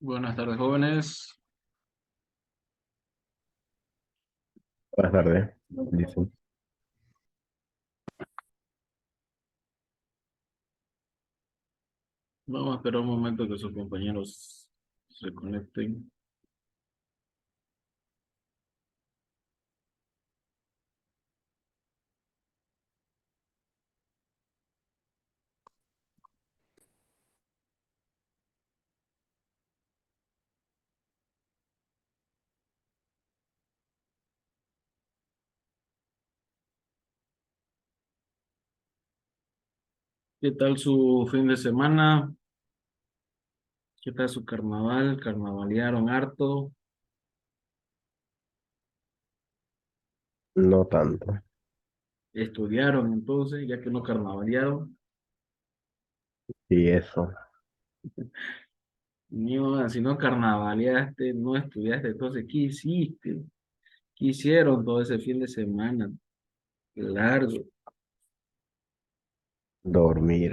Buenas tardes, jóvenes. Buenas tardes, dicen. Vamos a esperar un momento que sus compañeros se conecten. ¿Qué tal su fin de semana? ¿Qué tal su carnaval? ¿Carnavalearon harto? No tanto. ¿Estudiaron entonces, ya que no carnavalearon? Y eso, No, si no carnavaleaste, no estudiaste, entonces, ¿qué hiciste? ¿Qué hicieron todo ese fin de semana? Largo. dormir.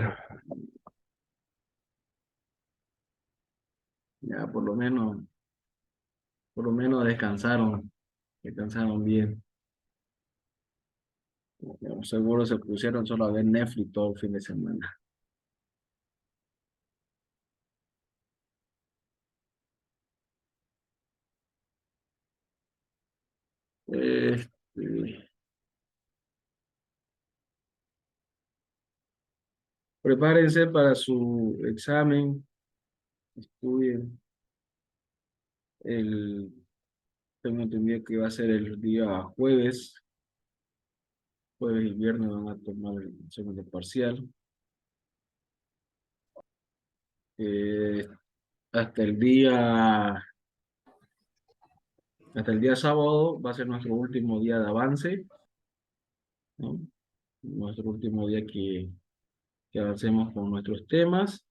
Ya, por lo menos descansaron bien. Seguro se pusieron solo a ver Netflix todo el fin de semana. Este, Prepárense para su examen, estudien. El, Tengo entendido que va a ser el día jueves y viernes van a tomar el segundo parcial. Eh, hasta el día, hasta el día sábado va a ser nuestro último día de avance, ¿no? Nuestro último día que avancemos con nuestros temas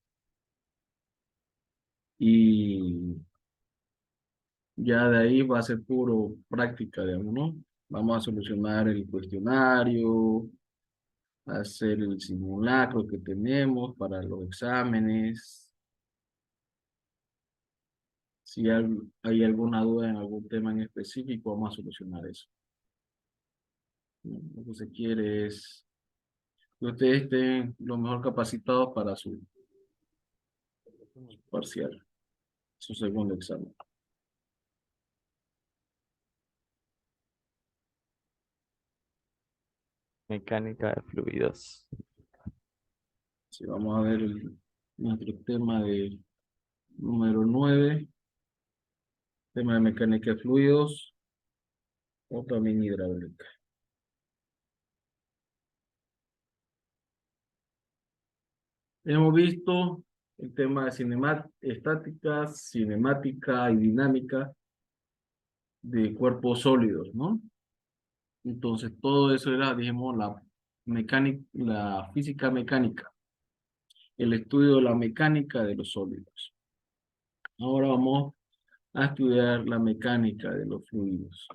y ya de ahí va a ser puro práctica, digamos, ¿no? Vamos a solucionar el cuestionario, hacer el simulacro que tenemos para los exámenes. Si hay alguna duda en algún tema en específico, vamos a solucionar eso. Lo que se quiere es que ustedes estén lo mejor capacitados para su parcial, su segundo examen. Mecánica de fluidos. Si vamos a ver nuestro tema de número 9, tema de mecánica de fluidos o también hidráulica. Hemos visto el tema de estática, cinemática y dinámica de cuerpos sólidos, ¿no? Entonces, todo eso era, dijimos, la física mecánica, el estudio de la mecánica de los sólidos. Ahora vamos a estudiar la mecánica de los fluidos.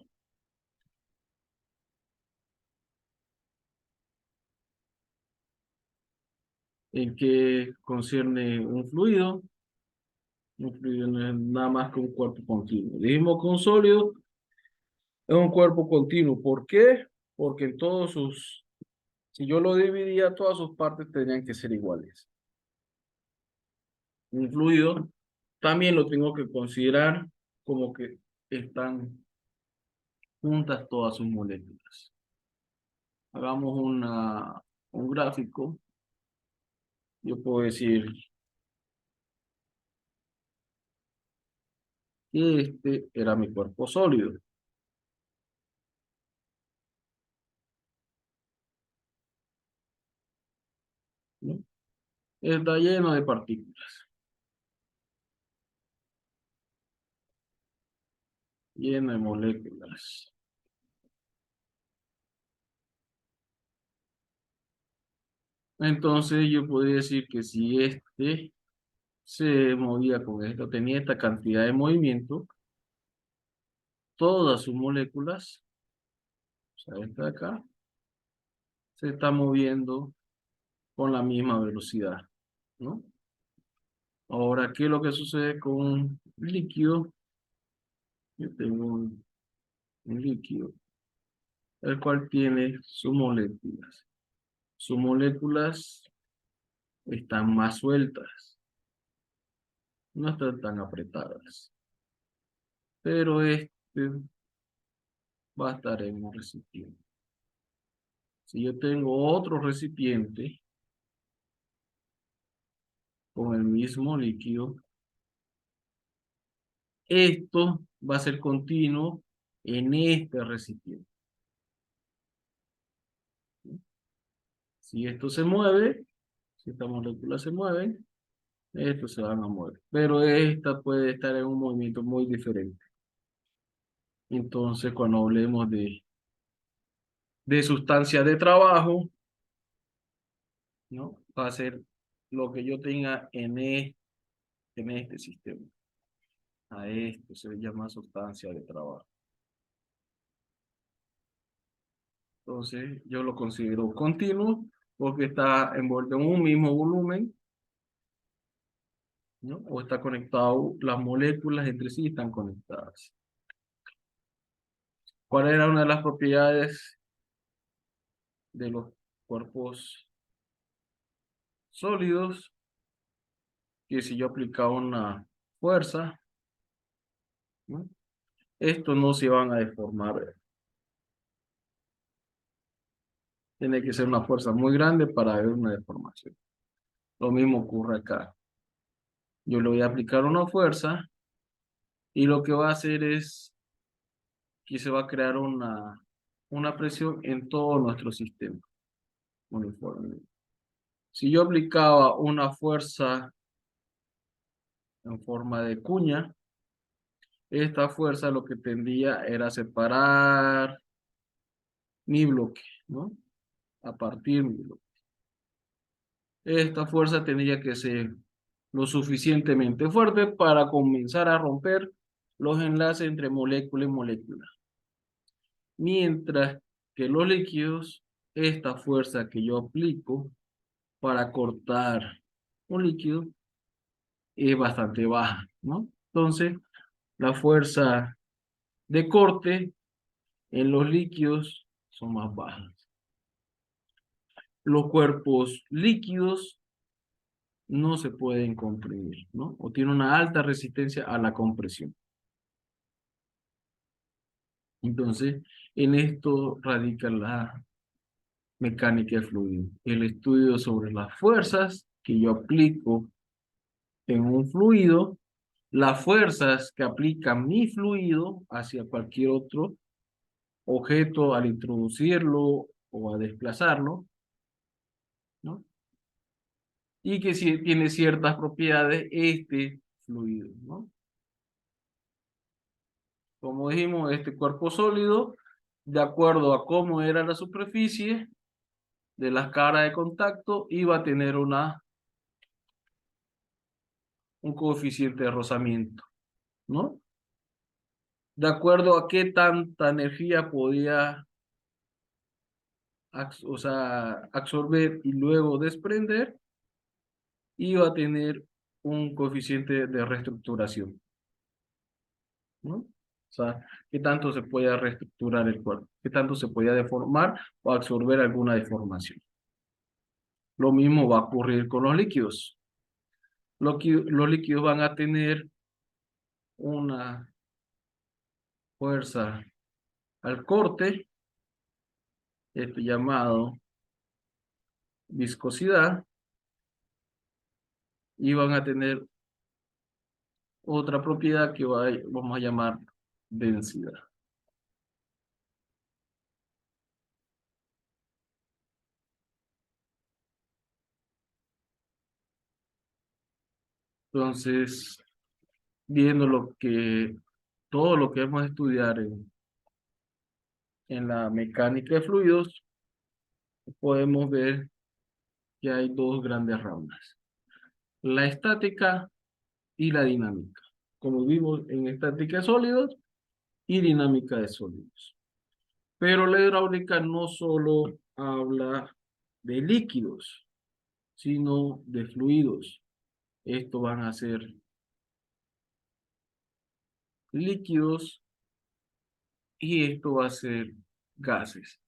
¿En qué concierne un fluido? Un fluido no es nada más que un cuerpo continuo. Dijimos que un sólido es un cuerpo continuo. ¿Por qué? Porque en si yo lo dividía, todas sus partes tendrían que ser iguales. Un fluido también lo tengo que considerar como que están juntas todas sus moléculas. Hagamos un gráfico. Yo puedo decir que este era mi cuerpo sólido, ¿no? Está lleno de partículas, lleno de moléculas. Entonces yo podría decir que si este se movía con esto, tenía esta cantidad de movimiento, todas sus moléculas, o sea, esta de acá, se está moviendo con la misma velocidad, ¿no? Ahora, ¿qué es lo que sucede con líquido. Yo tengo un líquido, el cual tiene sus moléculas. Sus moléculas están más sueltas, no están tan apretadas. Pero este va a estar en un recipiente. Si yo tengo otro recipiente con el mismo líquido, esto va a ser continuo en este recipiente. Si esto se mueve, si esta molécula se mueve, estos se van a mover. Pero esta puede estar en un movimiento muy diferente. Entonces, cuando hablemos de sustancia de trabajo, ¿no? Va a ser lo que yo tenga en este sistema. A esto se le llama sustancia de trabajo. Entonces, yo lo considero continuo porque está envuelto en un mismo volumen, ¿no? O está conectado, las moléculas entre sí están conectadas. ¿Cuál era una de las propiedades de los cuerpos sólidos? Que si yo aplicaba una fuerza, ¿no? Estos no se van a deformar. Tiene que ser una fuerza muy grande para ver una deformación. Lo mismo ocurre acá. Yo le voy a aplicar una fuerza y lo que va a hacer es que se va a crear una presión en todo nuestro sistema uniforme. Si yo aplicaba una fuerza en forma de cuña, esta fuerza lo que tendría era separar mi bloque, ¿no? A partir mi bloque. Esta fuerza tendría que ser lo suficientemente fuerte para comenzar a romper los enlaces entre molécula y molécula. Mientras que los líquidos, esta fuerza que yo aplico para cortar un líquido es bastante baja, ¿no? Entonces, la fuerza de corte en los líquidos son más bajas. Los cuerpos líquidos no se pueden comprimir, ¿no? O tienen una alta resistencia a la compresión. Entonces, en esto radica la mecánica del fluido. El estudio sobre las fuerzas que yo aplico en un fluido, las fuerzas que aplica mi fluido hacia cualquier otro objeto al introducirlo o a desplazarlo, ¿no? Y que si tiene ciertas propiedades este fluido, ¿no? Como dijimos, este cuerpo sólido, de acuerdo a cómo era la superficie de las caras de contacto, iba a tener un coeficiente de rozamiento, ¿no? De acuerdo a qué tanta energía podía absorber y luego desprender, iba a tener un coeficiente de reestructuración, ¿no? O sea, qué tanto se puede reestructurar el cuerpo, qué tanto se podía deformar o absorber alguna deformación. Lo mismo va a ocurrir con los líquidos. Los líquidos van a tener una fuerza al corte, esto llamado viscosidad, y van a tener otra propiedad que vamos a llamar densidad. Entonces, viendo todo lo que vamos a estudiar en la mecánica de fluidos, podemos ver que hay dos grandes ramas: la estática y la dinámica, como vimos en estática de sólidos y dinámica de sólidos. Pero la hidráulica no solo habla de líquidos, sino de fluidos. Estos van a ser líquidos y esto va a ser gases.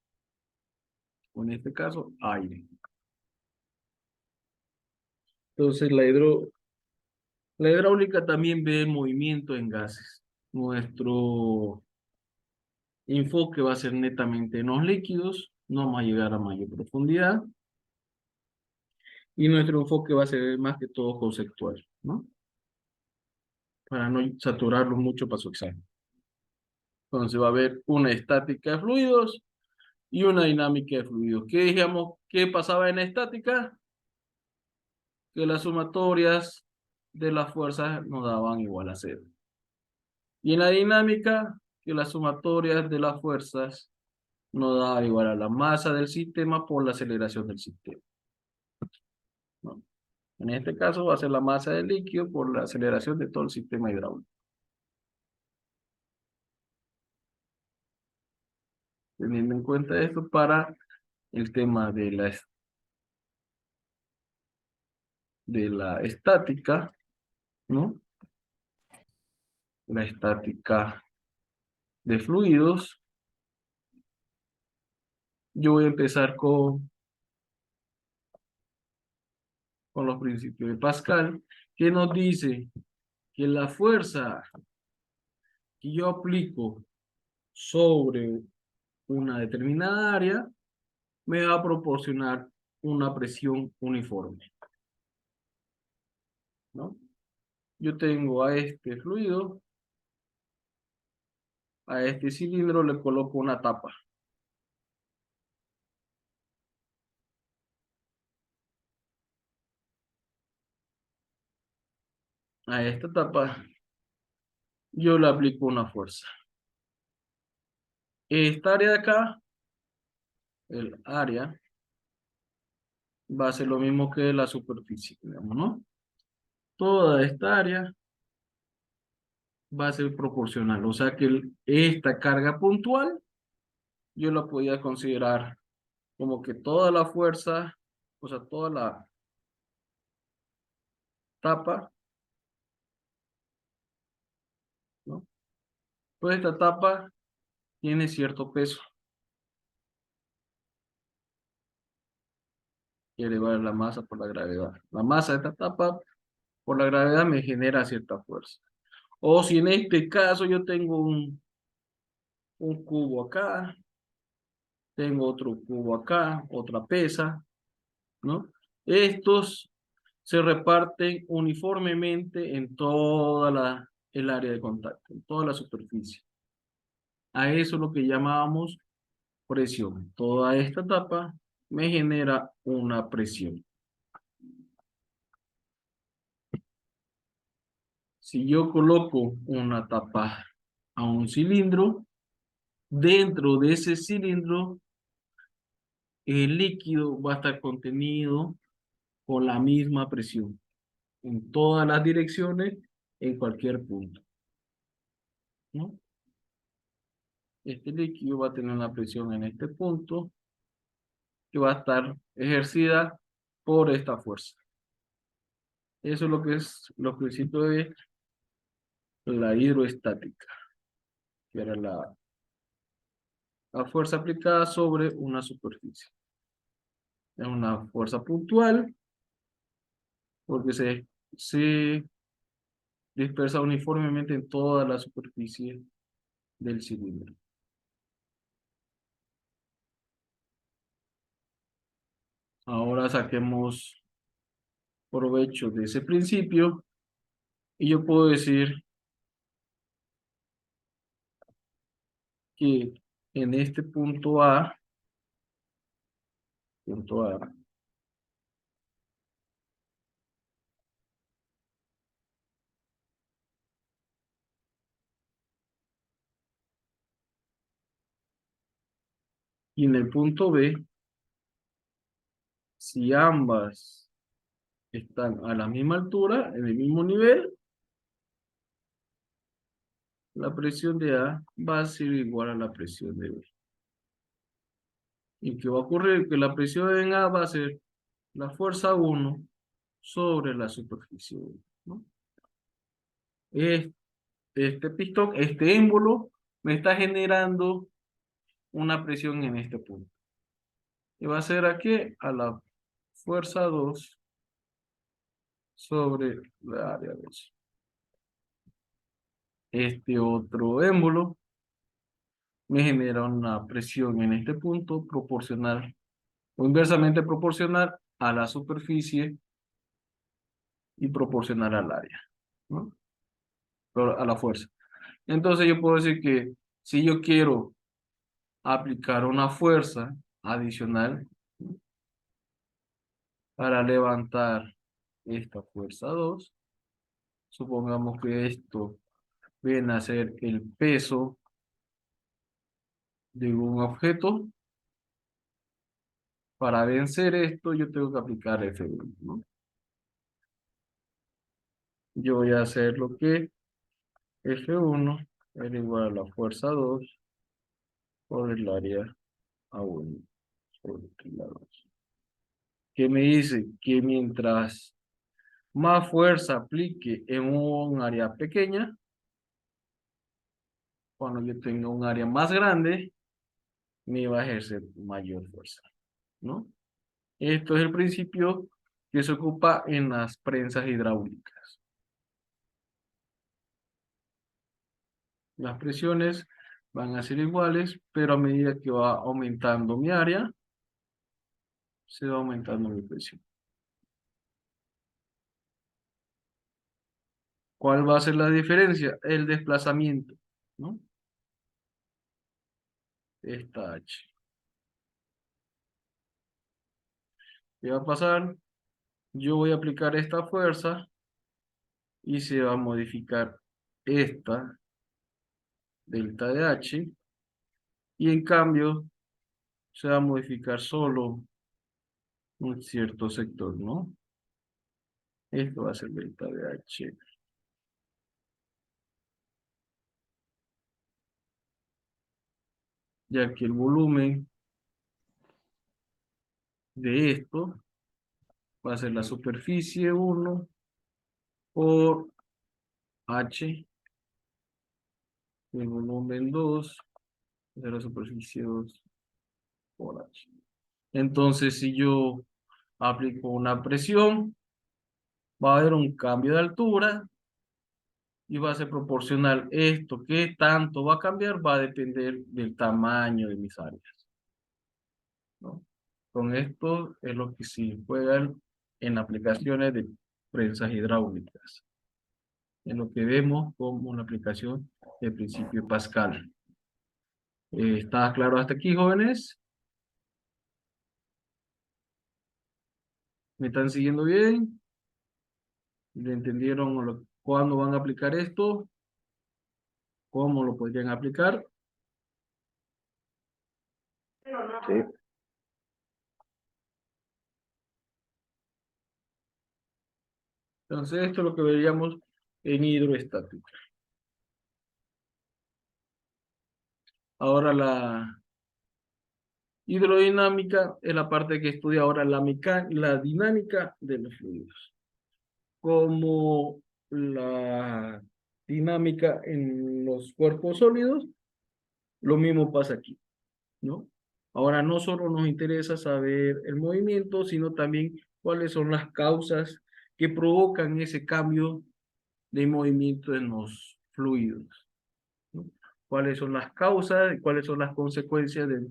O en este caso, aire. Entonces, la hidráulica también ve movimiento en gases. Nuestro enfoque va a ser netamente en los líquidos, no vamos a llegar a mayor profundidad. Y nuestro enfoque va a ser más que todo conceptual, ¿no? Para no saturarlo mucho para su examen. Entonces va a haber una estática de fluidos y una dinámica de fluidos. ¿Qué dijimos? ¿Qué pasaba en la estática? Que las sumatorias de las fuerzas nos daban igual a cero. Y en la dinámica, que las sumatorias de las fuerzas nos daban igual a la masa del sistema por la aceleración del sistema, ¿no? En este caso va a ser la masa del líquido por la aceleración de todo el sistema hidráulico. Teniendo en cuenta esto para el tema de la estática, ¿no? La estática de fluidos. Yo voy a empezar con los principios de Pascal, que nos dice que la fuerza que yo aplico sobre una determinada área me va a proporcionar una presión uniforme, ¿no? Yo tengo a este fluido, a este cilindro le coloco una tapa. A esta tapa yo le aplico una fuerza. Esta área de acá, el área, va a ser lo mismo que la superficie, digamos, ¿no? Toda esta área va a ser proporcional. O sea que esta carga puntual, yo la podía considerar como que toda la fuerza, o sea, toda la tapa, ¿no? Pues esta tapa tiene cierto peso. Y elevar la masa por la gravedad. La masa de esta tapa por la gravedad me genera cierta fuerza. O si en este caso yo tengo un cubo acá, tengo otro cubo acá, otra pesa, ¿no? Estos se reparten uniformemente en toda el área de contacto, en toda la superficie. A eso es lo que llamábamos presión. Toda esta tapa me genera una presión. Si yo coloco una tapa a un cilindro, dentro de ese cilindro, el líquido va a estar contenido con la misma presión en todas las direcciones, en cualquier punto, ¿no? Este líquido va a tener una presión en este punto que va a estar ejercida por esta fuerza. Eso es lo que es los principios de la hidroestática, que era la fuerza aplicada sobre una superficie. Es una fuerza puntual porque se dispersa uniformemente en toda la superficie del cilindro. Ahora saquemos provecho de ese principio y yo puedo decir que en este punto A, y en el punto B, si ambas están a la misma altura, en el mismo nivel, la presión de A va a ser igual a la presión de B. ¿Y qué va a ocurrir? Que la presión en A va a ser la fuerza 1 sobre la superficie 1, ¿no? Este este pistón, este émbolo, me está generando una presión en este punto. Y va a ser aquí a la fuerza 2 sobre la área 2. Este otro émbolo me genera una presión en este punto proporcional o inversamente proporcional a la superficie y proporcional al área, ¿no? A la fuerza. Entonces yo puedo decir que si yo quiero aplicar una fuerza adicional para levantar esta fuerza 2, supongamos que esto viene a ser el peso de un objeto. Para vencer esto, yo tengo que aplicar F1, ¿no? Yo voy a hacer lo que F1 es igual a la fuerza 2 por el área A1 sobre la 2. ¿Qué me dice? Que mientras más fuerza aplique en un área pequeña, cuando yo tenga un área más grande, me va a ejercer mayor fuerza, ¿no? Esto es el principio que se ocupa en las prensas hidráulicas. Las presiones van a ser iguales, pero a medida que va aumentando mi área, se va aumentando mi presión. ¿Cuál va a ser la diferencia? El desplazamiento, ¿no? Esta H. ¿Qué va a pasar? Yo voy a aplicar esta fuerza y se va a modificar esta delta de H, y en cambio se va a modificar solo un cierto sector, ¿no? Esto va a ser delta de H. Ya que el volumen de esto va a ser la superficie 1 por H, el volumen 2 va a ser la superficie 2 por H. Entonces, si yo aplico una presión, va a haber un cambio de altura y va a ser proporcional. Esto, ¿qué tanto va a cambiar? Va a depender del tamaño de mis áreas, ¿no? Con esto es lo que se juegan en aplicaciones de prensas hidráulicas, en lo que vemos como una aplicación del principio de Pascal. ¿Está claro hasta aquí, jóvenes? ¿Me están siguiendo bien? ¿Le entendieron cuándo van a aplicar esto? ¿Cómo lo podrían aplicar? Sí. Entonces, esto es lo que veríamos en hidroestática. Ahora la hidrodinámica es la parte que estudia ahora la dinámica de los fluidos. Como la dinámica en los cuerpos sólidos, lo mismo pasa aquí, ¿no? Ahora no solo nos interesa saber el movimiento, sino también cuáles son las causas que provocan ese cambio de movimiento en los fluidos, ¿no? ¿Cuáles son las causas y cuáles son las consecuencias de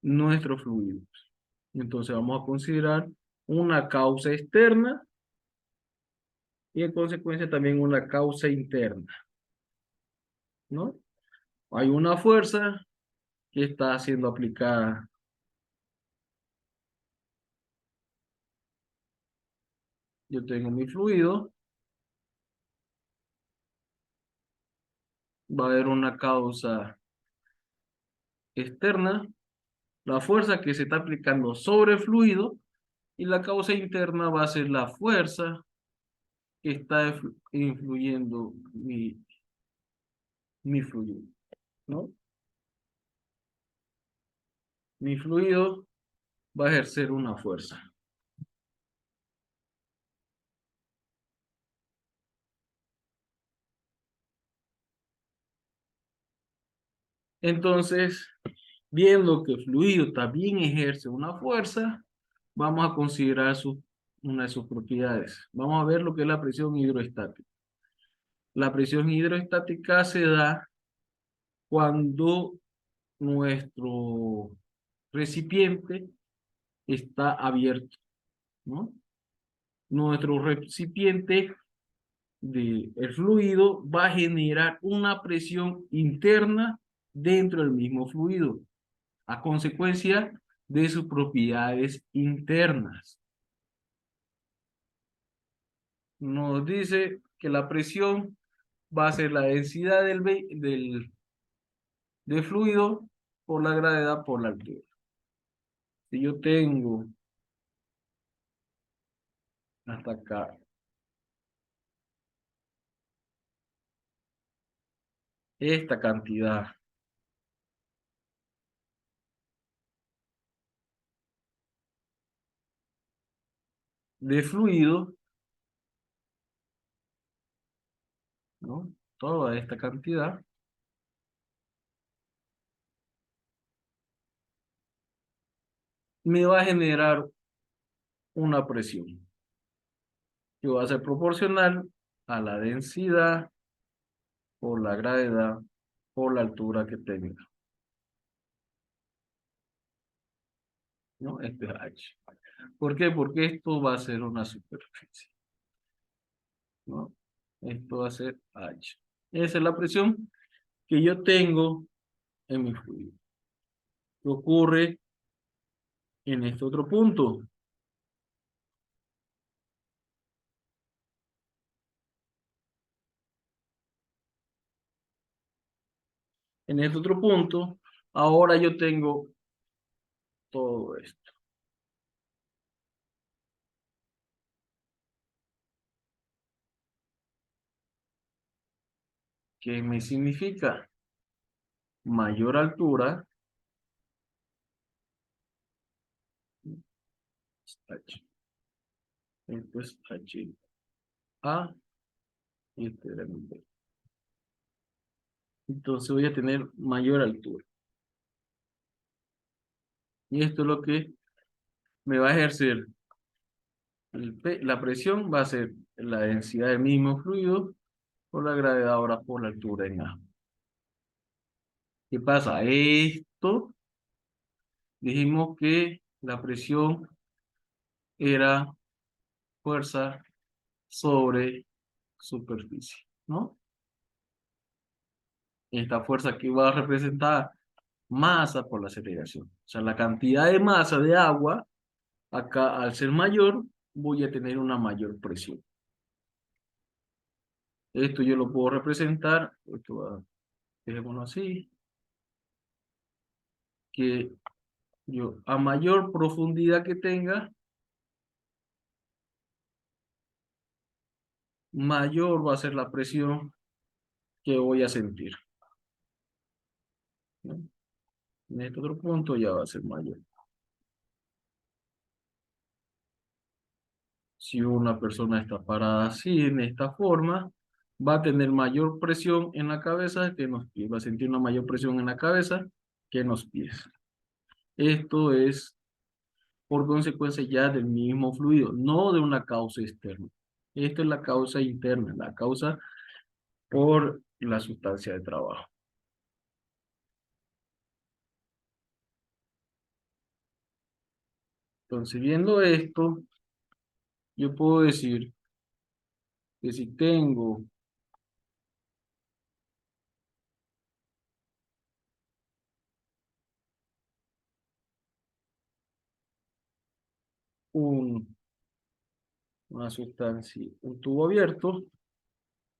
nuestros fluidos? Entonces vamos a considerar una causa externa y en consecuencia también una causa interna, ¿no? Hay una fuerza que está siendo aplicada. Yo tengo mi fluido, va a haber una causa externa, la fuerza que se está aplicando sobre el fluido, y la causa interna va a ser la fuerza que está influyendo mi fluido, ¿no? Mi fluido va a ejercer una fuerza. Entonces, viendo que el fluido también ejerce una fuerza, vamos a considerar una de sus propiedades. Vamos a ver lo que es la presión hidroestática. La presión hidroestática se da cuando nuestro recipiente está abierto, ¿no? Nuestro recipiente el fluido va a generar una presión interna dentro del mismo fluido, a consecuencia de sus propiedades internas. Nos dice que la presión va a ser la densidad del fluido por la gravedad por la altura. Si yo tengo hasta acá esta cantidad de fluido, ¿no? Toda esta cantidad, me va a generar una presión que va a ser proporcional a la densidad por la gravedad por la altura que tenga, ¿no? Este es H. ¿Por qué? Porque esto va a ser una superficie, ¿no? Esto va a ser H. Esa es la presión que yo tengo en mi fluido. ¿Qué ocurre en este otro punto? En este otro punto, ahora yo tengo todo esto. ¿Qué me significa? Mayor altura, H. Esto es H. A, y este era mi B. Entonces voy a tener mayor altura. Y esto es lo que me va a ejercer. La presión va a ser la densidad del mismo fluido por la gravedad ahora por la altura en A. ¿Qué pasa? Esto, dijimos que la presión era fuerza sobre superficie, ¿no? Esta fuerza que va a representar masa por la aceleración. O sea, la cantidad de masa de agua, acá al ser mayor, voy a tener una mayor presión. Esto yo lo puedo representar, dejémoslo así, que yo a mayor profundidad que tenga, mayor va a ser la presión que voy a sentir, ¿no? En este otro punto ya va a ser mayor. Si una persona está parada así, en esta forma, va a tener mayor presión en la cabeza que en los pies, va a sentir una mayor presión en la cabeza que en los pies. Esto es por consecuencia ya del mismo fluido, no de una causa externa. Esta es la causa interna, la causa por la sustancia de trabajo. Entonces, viendo esto, yo puedo decir que si tengo una sustancia, un tubo abierto,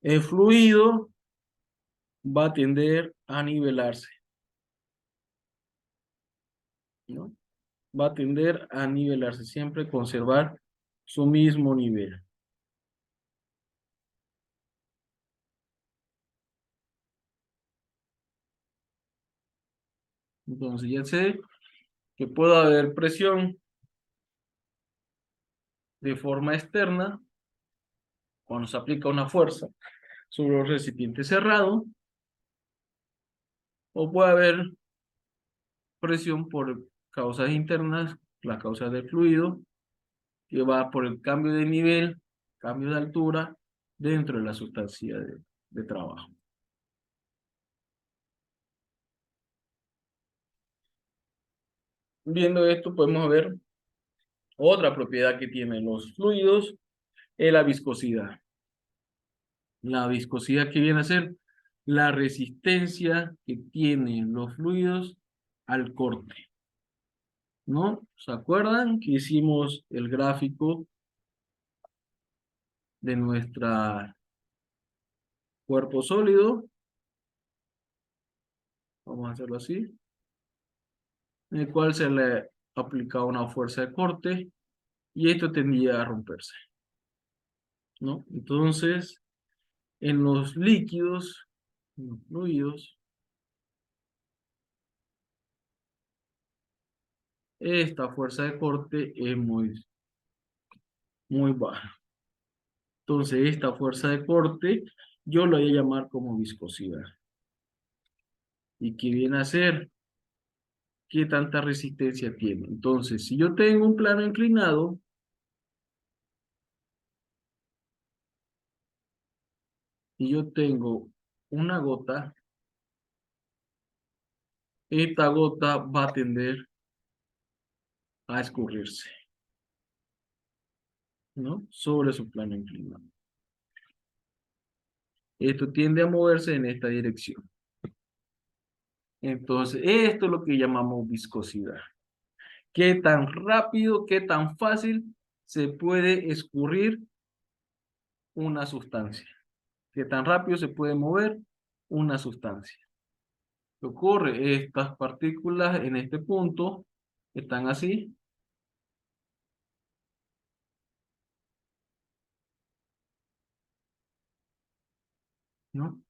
el fluido va a tender a nivelarse, ¿no? Va a tender a nivelarse, siempre conservar su mismo nivel. Entonces ya sé que puede haber presión de forma externa cuando se aplica una fuerza sobre el recipiente cerrado, o puede haber presión por causas internas, las causas del fluido, que va por el cambio de nivel, cambio de altura dentro de la sustancia de trabajo. Viendo esto podemos ver otra propiedad que tienen los fluidos, es la viscosidad. La viscosidad que viene a ser la resistencia que tienen los fluidos al corte, ¿no? ¿Se acuerdan que hicimos el gráfico de nuestro cuerpo sólido? Vamos a hacerlo así. En el cual se le aplicaba una fuerza de corte y esto tendía a romperse, ¿no? Entonces, en los líquidos, en los fluidos, esta fuerza de corte es muy baja. Entonces, esta fuerza de corte yo lo voy a llamar como viscosidad. ¿Y qué viene a ser? ¿Qué tanta resistencia tiene? Entonces, si yo tengo un plano inclinado, y yo tengo una gota, esta gota va a tender a escurrirse, ¿no? Sobre su plano inclinado. Esto tiende a moverse en esta dirección. Entonces, esto es lo que llamamos viscosidad. ¿Qué tan rápido, qué tan fácil se puede escurrir una sustancia? ¿Qué tan rápido se puede mover una sustancia? ¿Qué ocurre? Estas partículas en este punto están así, ¿no?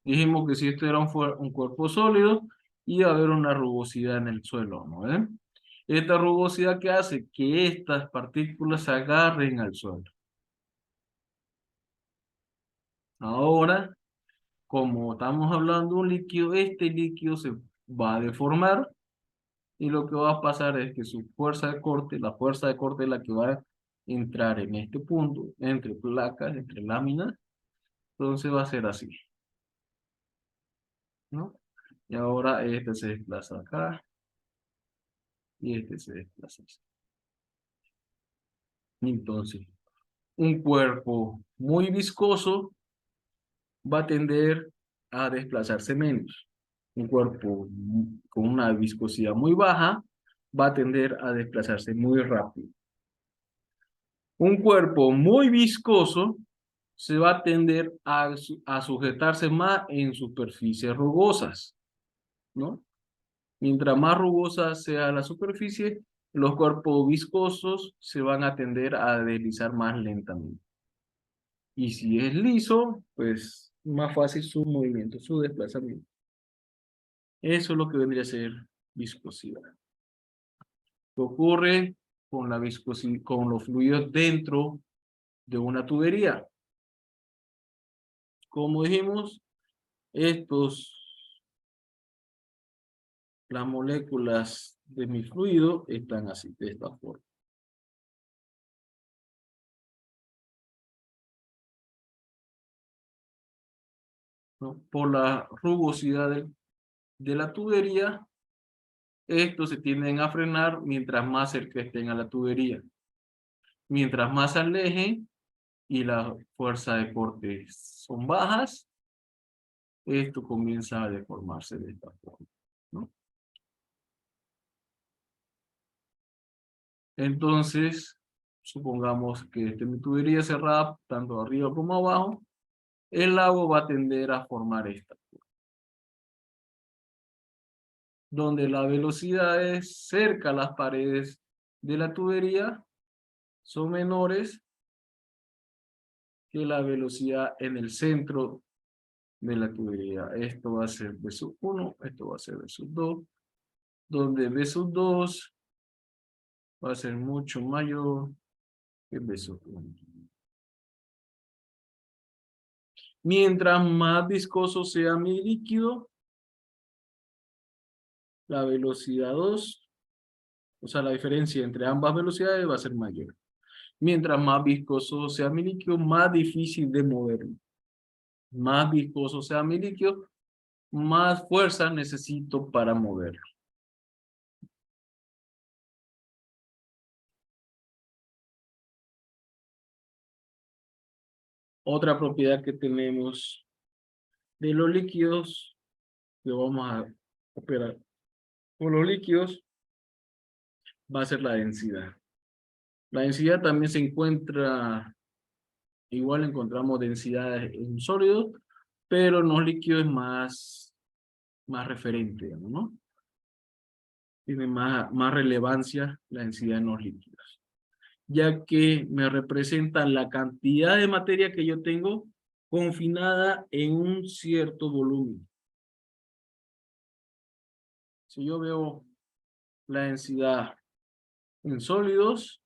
Dijimos que si esto era un cuerpo sólido, iba a haber una rugosidad en el suelo, ¿no? Esta rugosidad que hace que estas partículas se agarren al suelo. Ahora, como estamos hablando de un líquido, este líquido se va a deformar y lo que va a pasar es que su fuerza de corte, la fuerza de corte es la que va a entrar en este punto, entre placas, entre láminas, entonces va a ser así, ¿no? Y ahora este se desplaza acá y este se desplaza así. Entonces, un cuerpo muy viscoso va a tender a desplazarse menos. Un cuerpo con una viscosidad muy baja va a tender a desplazarse muy rápido. Un cuerpo muy viscoso se va a tender a sujetarse más en superficies rugosas, ¿no? Mientras más rugosa sea la superficie, los cuerpos viscosos se van a tender a deslizar más lentamente. Y si es liso, pues más fácil su movimiento, su desplazamiento. Eso es lo que vendría a ser viscosidad. ¿Qué ocurre con la viscosidad, con los fluidos dentro de una tubería? Como dijimos, las moléculas de mi fluido están así, de esta forma, ¿no? Por la rugosidad de la tubería, estos se tienden a frenar mientras más cerca estén a la tubería. Mientras más se alejen y la fuerza de corte son bajas, esto comienza a deformarse de esta forma, ¿no? Entonces, supongamos que esta es mi tubería cerrada, tanto arriba como abajo, el agua va a tender a formar esta, donde la velocidad es cerca a las paredes de la tubería son menores que la velocidad en el centro de la tubería. Esto va a ser B sub 1, esto va a ser B sub 2, donde B sub 2 va a ser mucho mayor que B sub 1. Mientras más viscoso sea mi líquido, la velocidad 2, o sea, la diferencia entre ambas velocidades va a ser mayor. Mientras más viscoso sea mi líquido, más difícil de moverlo. Más viscoso sea mi líquido, más fuerza necesito para moverlo. Otra propiedad que tenemos de los líquidos, que vamos a operar con los líquidos, va a ser la densidad. La densidad también se encuentra, igual encontramos densidades en sólidos, pero en los líquidos es más referente, digamos, ¿no? Tiene más relevancia la densidad en los líquidos, ya que me representan la cantidad de materia que yo tengo confinada en un cierto volumen. Si yo veo la densidad en sólidos,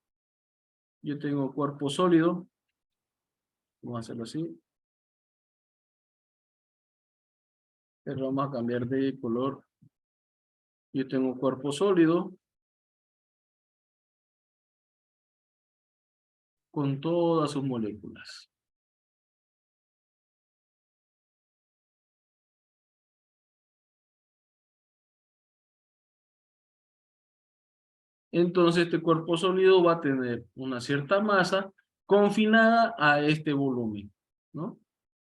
yo tengo cuerpo sólido, vamos a hacerlo así, pero vamos a cambiar de color. Yo tengo cuerpo sólido con todas sus moléculas. Entonces este cuerpo sólido va a tener una cierta masa confinada a este volumen, ¿no?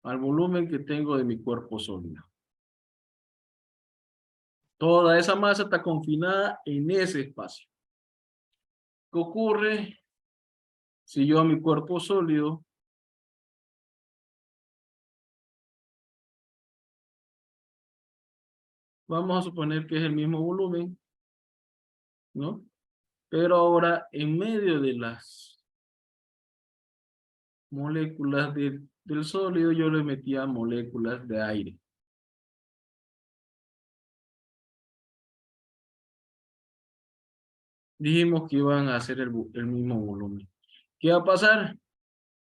Al volumen que tengo de mi cuerpo sólido. Toda esa masa está confinada en ese espacio. ¿Qué ocurre si yo a mi cuerpo sólido vamos a suponer que es el mismo volumen, ¿no? Pero ahora en medio de las moléculas del sólido yo le metía moléculas de aire. Dijimos que iban a hacer el mismo volumen. ¿Qué va a pasar?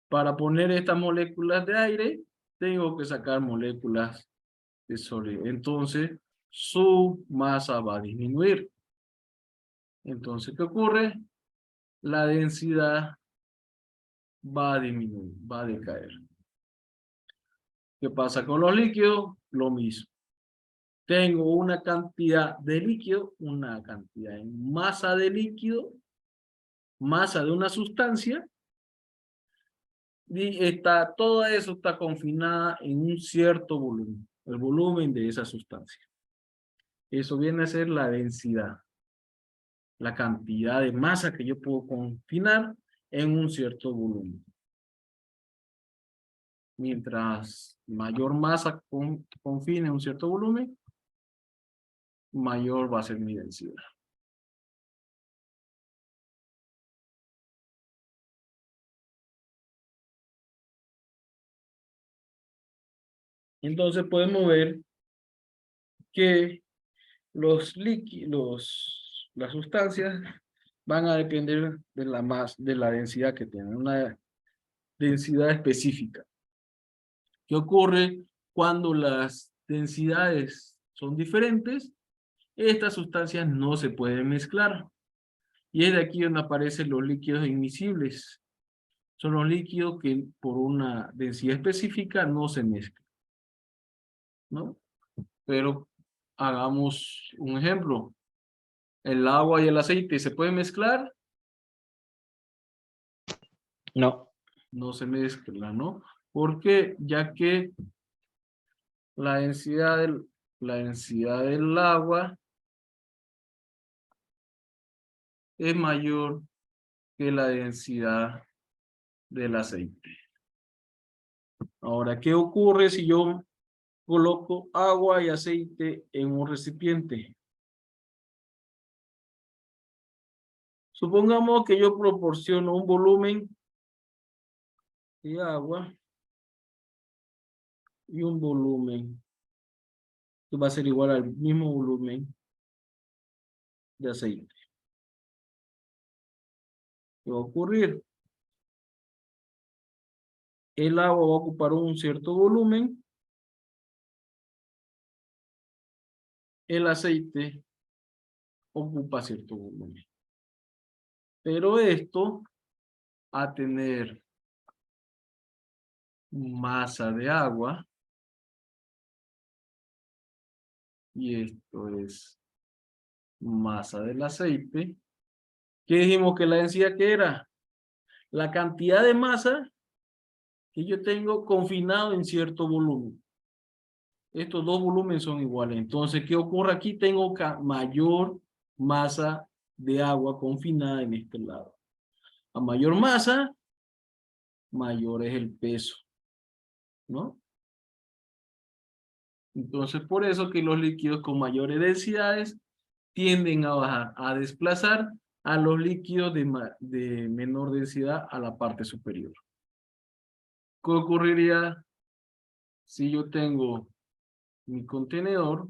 Para poner estas moléculas de aire, tengo que sacar moléculas de sólido. Entonces, su masa va a disminuir. Entonces, ¿qué ocurre? La densidad va a disminuir, va a decaer. ¿Qué pasa con los líquidos? Lo mismo. Tengo una cantidad de líquido, una cantidad en masa de líquido, masa de una sustancia, y todo eso está confinada en un cierto volumen, el volumen de esa sustancia. Eso viene a ser la densidad, la cantidad de masa que yo puedo confinar en un cierto volumen. Mientras mayor masa confine en un cierto volumen, mayor va a ser mi densidad. Entonces podemos ver que los líquidos, las sustancias van a depender de la densidad que tienen, una densidad específica. ¿Qué ocurre cuando las densidades son diferentes? Estas sustancias no se pueden mezclar. Y es de aquí donde aparecen los líquidos inmiscibles. Son los líquidos que por una densidad específica no se mezclan, ¿no? Pero hagamos un ejemplo. ¿El agua y el aceite se pueden mezclar? No. No se mezclan, ¿no? Porque ya que la densidad del agua es mayor que la densidad del aceite. Ahora, ¿qué ocurre si yo coloco agua y aceite en un recipiente? Supongamos que yo proporciono un volumen de agua y un volumen que va a ser igual al mismo volumen de aceite. ¿Qué va a ocurrir? El agua va a ocupar un cierto volumen, el aceite ocupa cierto volumen. Pero esto, a tener masa de agua, y esto es masa del aceite, ¿qué dijimos que la densidad que era? La cantidad de masa que yo tengo confinado en cierto volumen. Estos dos volúmenes son iguales. Entonces, ¿qué ocurre aquí? Tengo mayor masa de agua confinada en este lado. A mayor masa, mayor es el peso, ¿no? Entonces, por eso que los líquidos con mayores densidades tienden a bajar, a desplazar a los líquidos de menor densidad a la parte superior. ¿Qué ocurriría si yo tengo mi contenedor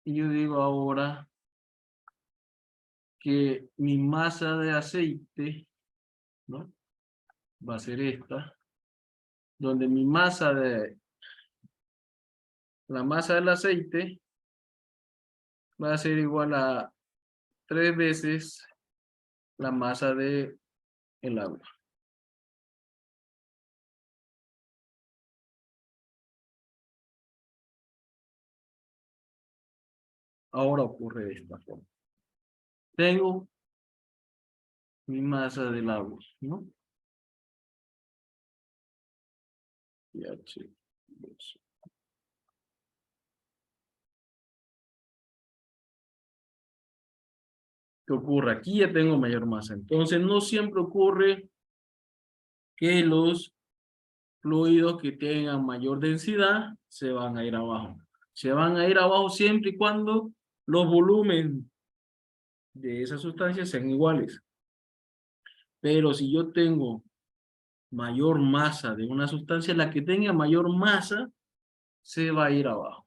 y yo digo ahora que mi masa de aceite, ¿no? Va a ser esta, donde la masa del aceite va a ser igual a 3 veces la masa del agua. Ahora ocurre de esta forma. Tengo mi masa del agua, ¿no? pH2. ¿Qué ocurre? Aquí ya tengo mayor masa. Entonces, no siempre ocurre que los fluidos que tengan mayor densidad se van a ir abajo. Se van a ir abajo siempre y cuando los volúmenes de esas sustancias sean iguales. Pero si yo tengo mayor masa de una sustancia, la que tenga mayor masa se va a ir abajo.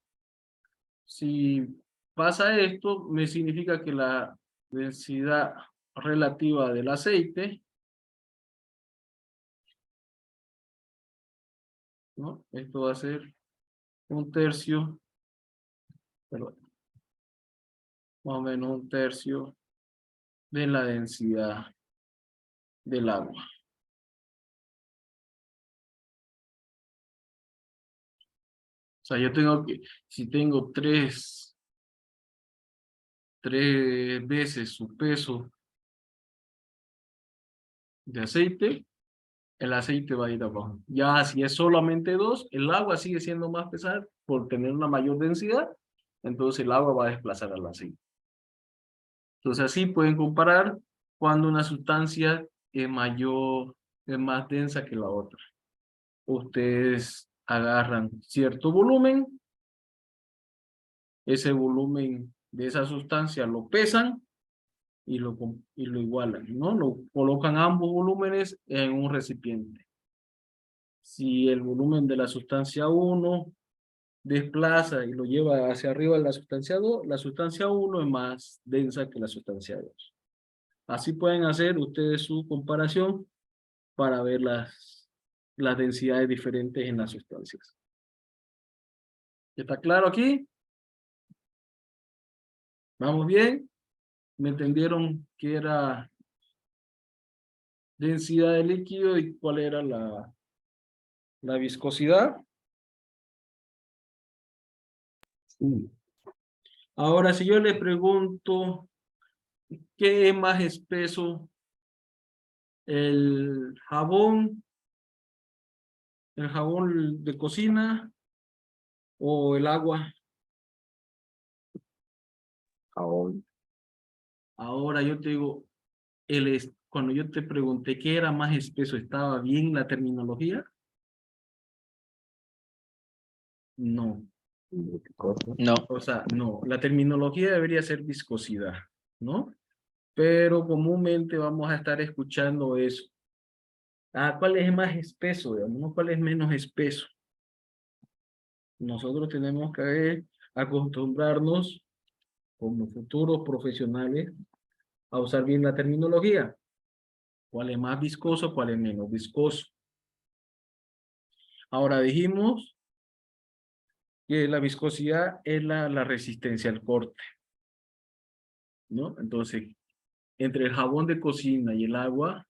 Si pasa esto, me significa que la densidad relativa del aceite, ¿no? Esto va a ser 1/3, perdón, más o menos 1/3 de la densidad del agua. O sea, yo tengo que, si tengo tres veces su peso de aceite, el aceite va a ir abajo. Ya si es solamente 2, el agua sigue siendo más pesada por tener una mayor densidad, entonces el agua va a desplazar al aceite. Entonces así pueden comparar cuando una sustancia es mayor, es más densa que la otra. Ustedes agarran cierto volumen, ese volumen de esa sustancia lo pesan y lo igualan, ¿no? Lo colocan ambos volúmenes en un recipiente. Si el volumen de la sustancia 1 desplaza y lo lleva hacia arriba de la sustancia 2, la sustancia 1 es más densa que la sustancia 2. Así pueden hacer ustedes su comparación para ver las densidades diferentes en las sustancias. ¿Está claro aquí? ¿Vamos bien? ¿Me entendieron qué era densidad de líquido y cuál era la viscosidad? Sí. Ahora, si yo le pregunto, ¿qué es más espeso? ¿El jabón de cocina o el agua? Jabón. Ahora yo te digo, cuando yo te pregunté qué era más espeso, ¿estaba bien la terminología? No. No. O sea, no, la terminología debería ser viscosidad, ¿no? Pero comúnmente vamos a estar escuchando eso. Ah, ¿cuál es más espeso? Digamos, ¿no? ¿Cuál es menos espeso? Nosotros tenemos que acostumbrarnos como futuros profesionales a usar bien la terminología. ¿Cuál es más viscoso? ¿Cuál es menos viscoso? Ahora dijimos que la viscosidad es la resistencia al corte, ¿no? Entonces, entre el jabón de cocina y el agua,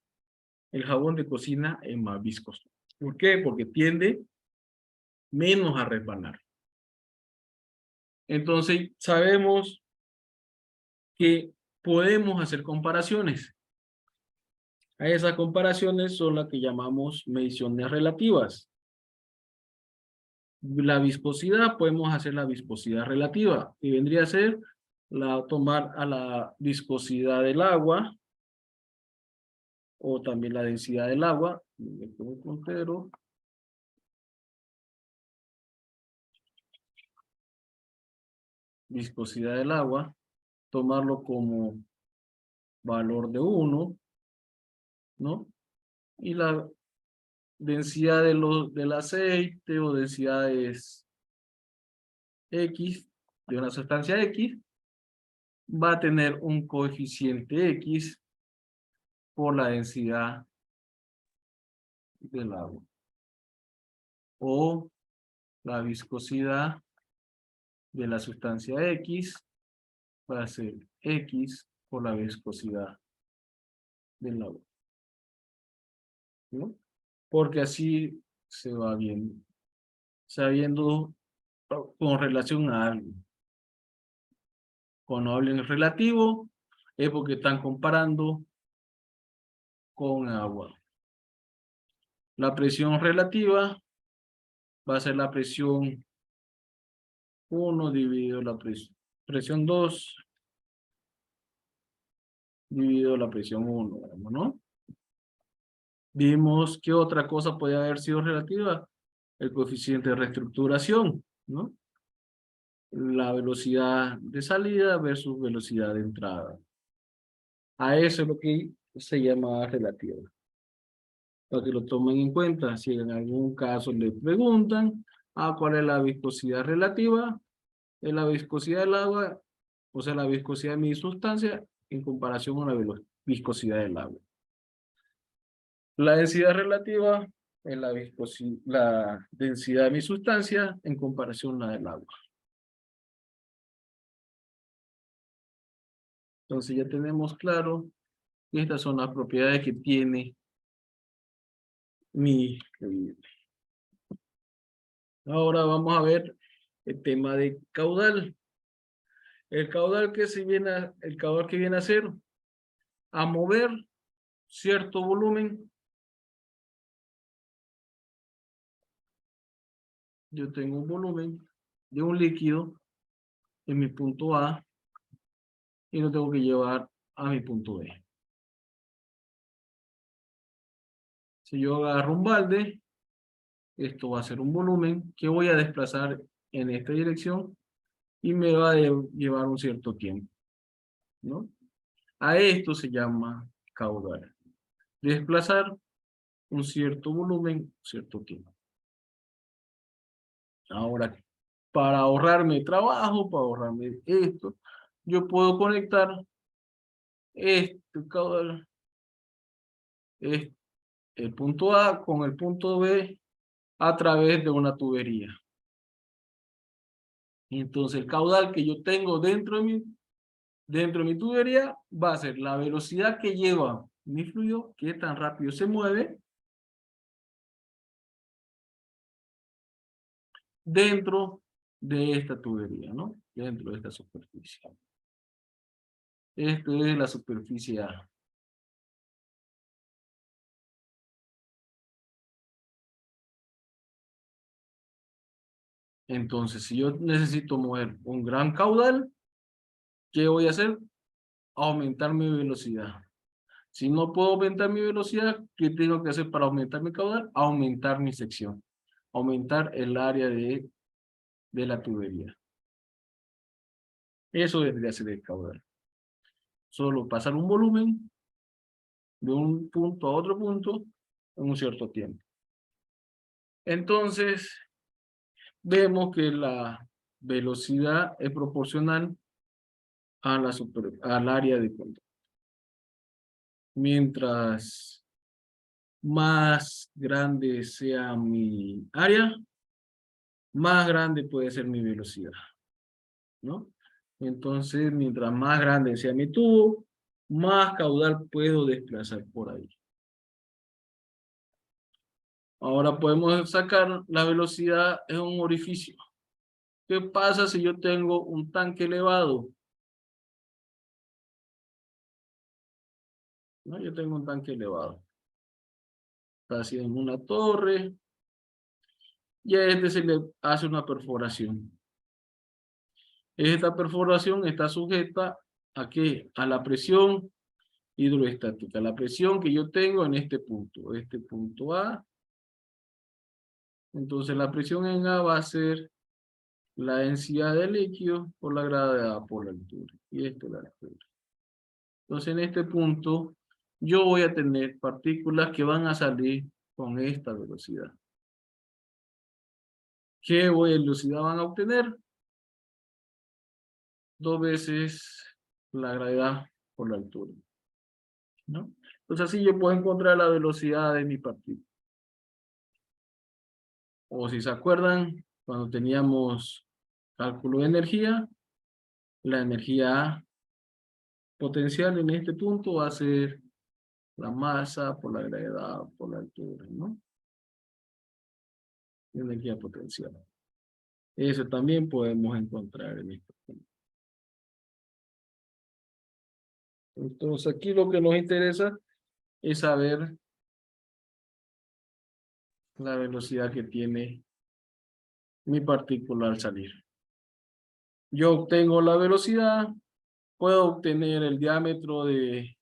el jabón de cocina es más viscoso. ¿Por qué? Porque tiende menos a resbalar. Entonces, sabemos que podemos hacer comparaciones. A esas comparaciones son las que llamamos mediciones relativas. La viscosidad, podemos hacer la viscosidad relativa, y vendría a ser tomar a la viscosidad del agua, o también la densidad del agua. Le pongo un puntero. Viscosidad del agua, tomarlo como valor de 1, ¿no? Y la densidad del aceite o densidades X, de una sustancia X, va a tener un coeficiente X por la densidad del agua. O la viscosidad de la sustancia X va a ser X por la viscosidad del agua, ¿no? Porque así se va viendo, sabiendo con relación a algo. Cuando hablen en relativo, es porque están comparando con agua. La presión relativa va a ser la presión 1 dividido la presión 2 dividido la presión 1, ¿no? Vimos que otra cosa puede haber sido relativa, el coeficiente de reestructuración, ¿no? La velocidad de salida versus velocidad de entrada. A eso es lo que se llama relativa. Para que lo tomen en cuenta, si en algún caso le preguntan, ¿cuál es la viscosidad relativa? Es la viscosidad del agua, o sea, la viscosidad de mi sustancia en comparación con la viscosidad del agua. La densidad relativa es la densidad de mi sustancia en comparación a la del agua. Entonces ya tenemos claro que estas son las propiedades que tiene mi fluido. Ahora vamos a ver el tema de caudal. El caudal que viene a ser a mover cierto volumen. Yo tengo un volumen de un líquido en mi punto A y lo tengo que llevar a mi punto B. Si yo agarro un balde, esto va a ser un volumen que voy a desplazar en esta dirección y me va a llevar un cierto tiempo, ¿no? A esto se llama caudal. Desplazar un cierto volumen, cierto tiempo. Ahora, para ahorrarme trabajo, para ahorrarme esto, yo puedo conectar este caudal, el punto A con el punto B a través de una tubería. Y entonces el caudal que yo tengo dentro de mi tubería va a ser la velocidad que lleva mi fluido, que tan rápido se mueve, dentro de esta tubería, ¿no? Dentro de esta superficie. Esto es la superficie A. Entonces, si yo necesito mover un gran caudal, ¿qué voy a hacer? Aumentar mi velocidad. Si no puedo aumentar mi velocidad, ¿qué tengo que hacer para aumentar mi caudal? Aumentar mi sección. Aumentar el área de la tubería. Eso debería ser el caudal. Solo pasar un volumen de un punto a otro punto en un cierto tiempo. Entonces, vemos que la velocidad es proporcional a al área de contacto. Mientras más grande sea mi área, más grande puede ser mi velocidad, ¿no? Entonces, mientras más grande sea mi tubo, más caudal puedo desplazar por ahí. Ahora podemos sacar la velocidad en un orificio. ¿Qué pasa si yo tengo un tanque elevado? ¿No? Yo tengo un tanque elevado. Está así en una torre. Y a este se le hace una perforación. Esta perforación está sujeta ¿a qué? A la presión hidroestática. La presión que yo tengo en este punto A. Entonces la presión en A va a ser la densidad del líquido por la gravedad por la altura. Y esto es la altura. Entonces en este punto yo voy a tener partículas que van a salir con esta velocidad. ¿Qué velocidad van a obtener? 2 veces la gravedad por la altura, ¿no? Entonces así yo puedo encontrar la velocidad de mi partícula. O si se acuerdan, cuando teníamos cálculo de energía, la energía potencial en este punto va a ser la masa por la gravedad por la altura, ¿no? Energía potencial. Eso también podemos encontrar en este punto. Entonces aquí lo que nos interesa es saber la velocidad que tiene mi partícula al salir. Yo obtengo la velocidad, puedo obtener el diámetro de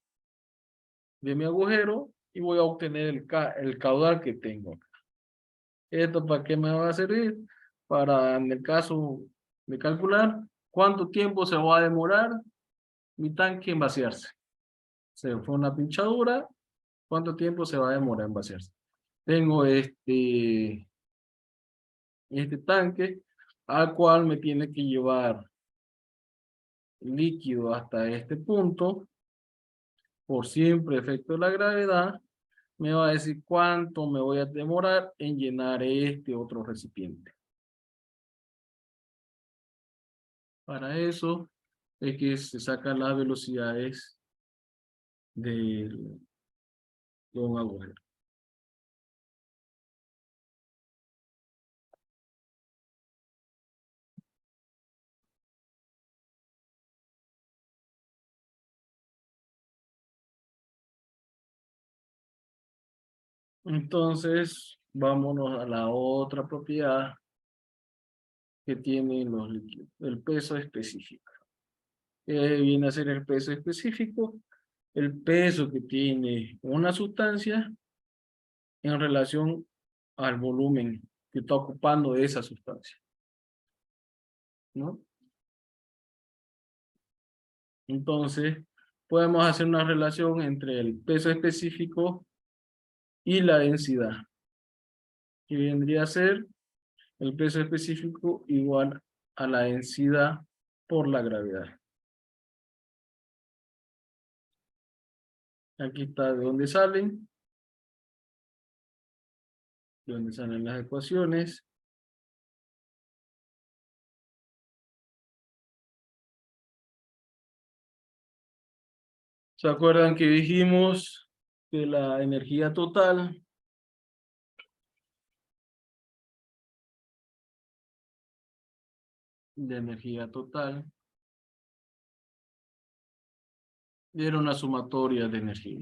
mi agujero y voy a obtener el caudal que tengo. ¿Esto para qué me va a servir? Para, en el caso de calcular, cuánto tiempo se va a demorar mi tanque en vaciarse. Se fue una pinchadura, ¿cuánto tiempo se va a demorar en vaciarse? Tengo este tanque al cual me tiene que llevar líquido hasta este punto, por siempre efecto de la gravedad, me va a decir cuánto me voy a demorar en llenar este otro recipiente. Para eso es que se sacan las velocidades de un agujero. Entonces, vámonos a la otra propiedad que tienen los líquidos, el peso específico. ¿Qué viene a ser el peso específico? El peso que tiene una sustancia en relación al volumen que está ocupando esa sustancia, ¿no? Entonces, podemos hacer una relación entre el peso específico y la densidad, que vendría a ser el peso específico igual a la densidad por la gravedad. Aquí está de dónde salen las ecuaciones. ¿Se acuerdan que dijimos que la energía total era una sumatoria de energía,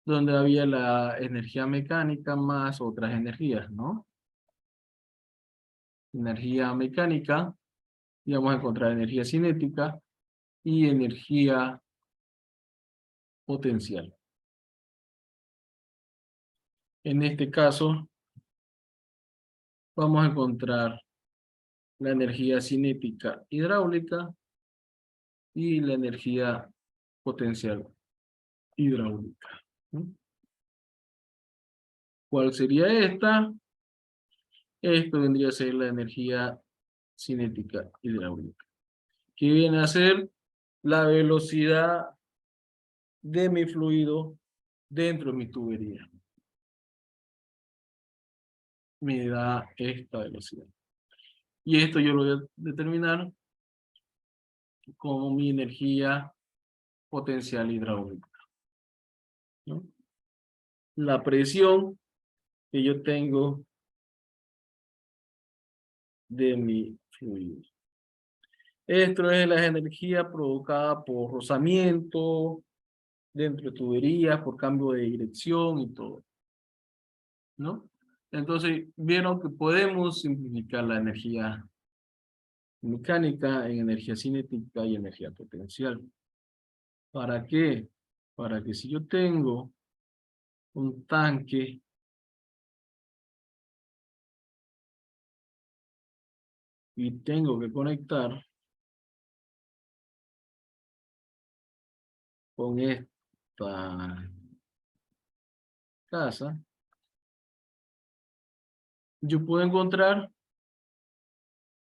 donde había la energía mecánica más otras energías, ¿no? Energía mecánica, y vamos a encontrar energía cinética y energía potencial. En este caso, vamos a encontrar la energía cinética hidráulica y la energía potencial hidráulica. ¿Cuál sería esta? Esto vendría a ser la energía cinética hidráulica, que viene a ser la velocidad de mi fluido dentro de mi tubería. me da esta velocidad. Y esto yo lo voy a determinar como mi energía potencial hidráulica, ¿no? La presión que yo tengo de mi fluido. Esto es la energía provocada por rozamiento dentro de tuberías, por cambio de dirección y todo, ¿no? Entonces, vieron que podemos simplificar la energía mecánica en energía cinética y energía potencial. ¿Para qué? Para que si yo tengo un tanque y tengo que conectar con esta casa, yo puedo encontrar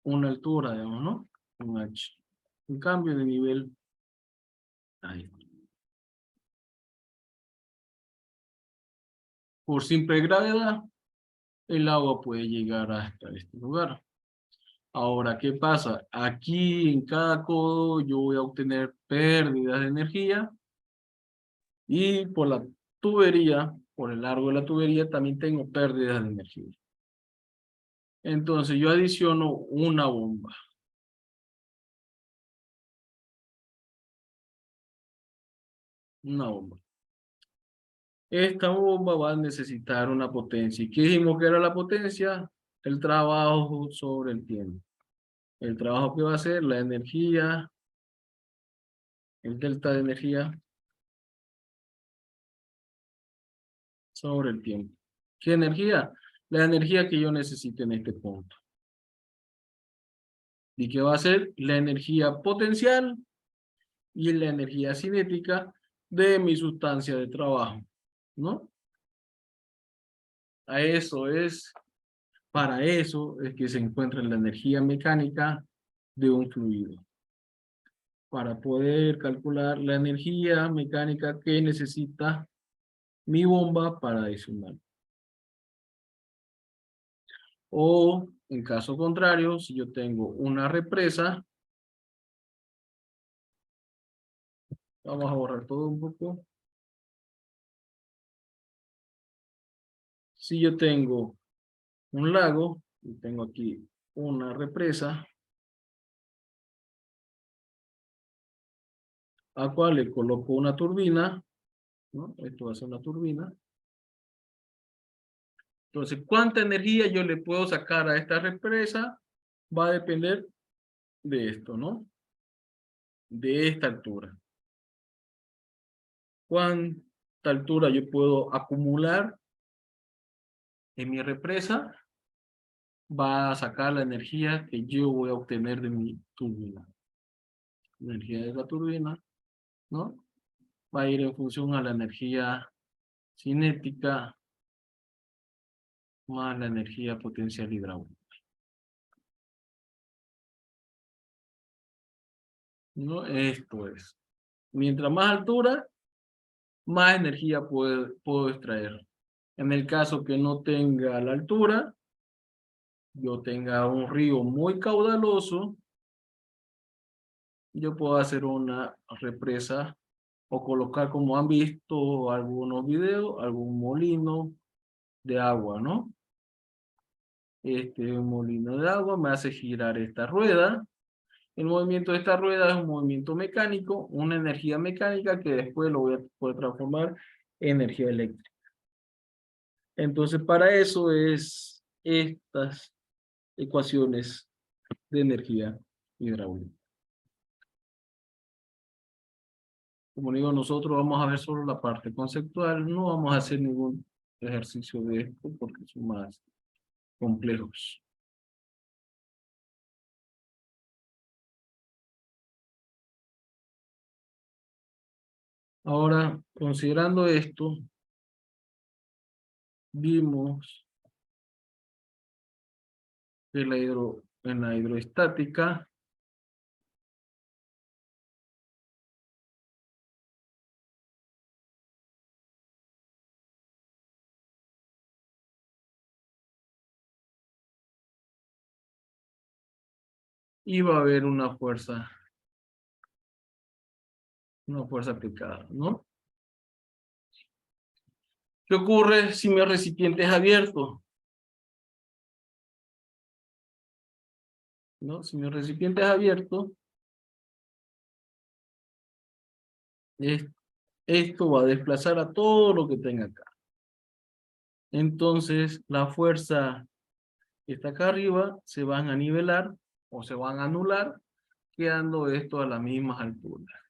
una altura, digamos, ¿no? Un H. Un cambio de nivel. Ahí. Por simple gravedad, el agua puede llegar hasta este lugar. Ahora, ¿qué pasa? Aquí en cada codo yo voy a obtener pérdidas de energía y por la tubería, por el largo de la tubería, también tengo pérdidas de energía. Entonces yo adiciono una bomba. Una bomba. Esta bomba va a necesitar una potencia. ¿Y qué dijimos que era la potencia? El trabajo sobre el tiempo. El trabajo que va a hacer, la energía, el delta de energía sobre el tiempo. ¿Qué energía? La energía que yo necesito en este punto. ¿Y qué va a ser? La energía potencial y la energía cinética de mi sustancia de trabajo, ¿no? Para eso es que se encuentra la energía mecánica de un fluido. Para poder calcular la energía mecánica que necesita mi bomba para adicionar. O, en caso contrario, si yo tengo una represa, vamos a borrar todo un poco. Si yo tengo un lago, y tengo aquí una represa, a cual le coloco una turbina, ¿no? Esto va a ser una turbina. Entonces, ¿cuánta energía yo le puedo sacar a esta represa? Va a depender de esto, ¿no? De esta altura. ¿Cuánta altura yo puedo acumular en mi represa? Va a sacar la energía que yo voy a obtener de mi turbina. La energía de la turbina, ¿no? Va a ir en función a la energía cinética más la energía potencial hidráulica, ¿no? Esto es. Mientras más altura, más energía puedo extraer. En el caso que no tenga la altura, yo tenga un río muy caudaloso, yo puedo hacer una represa o colocar, como han visto algunos videos, algún molino de agua, ¿no? Este molino de agua me hace girar esta rueda. El movimiento de esta rueda es un movimiento mecánico, una energía mecánica que después lo voy a poder transformar en energía eléctrica. Entonces, para eso es estas ecuaciones de energía hidráulica. Como digo, nosotros vamos a ver solo la parte conceptual, no vamos a hacer ningún ejercicio de esto porque son más complejos. Ahora, considerando esto, vimos que en la hidroestática y va a haber una fuerza aplicada, ¿no? ¿Qué ocurre si mi recipiente es abierto? ¿No? Si mi recipiente es abierto, esto va a desplazar a todo lo que tenga acá. Entonces, la fuerza que está acá arriba se van a nivelar o se van a anular, quedando esto a las mismas alturas.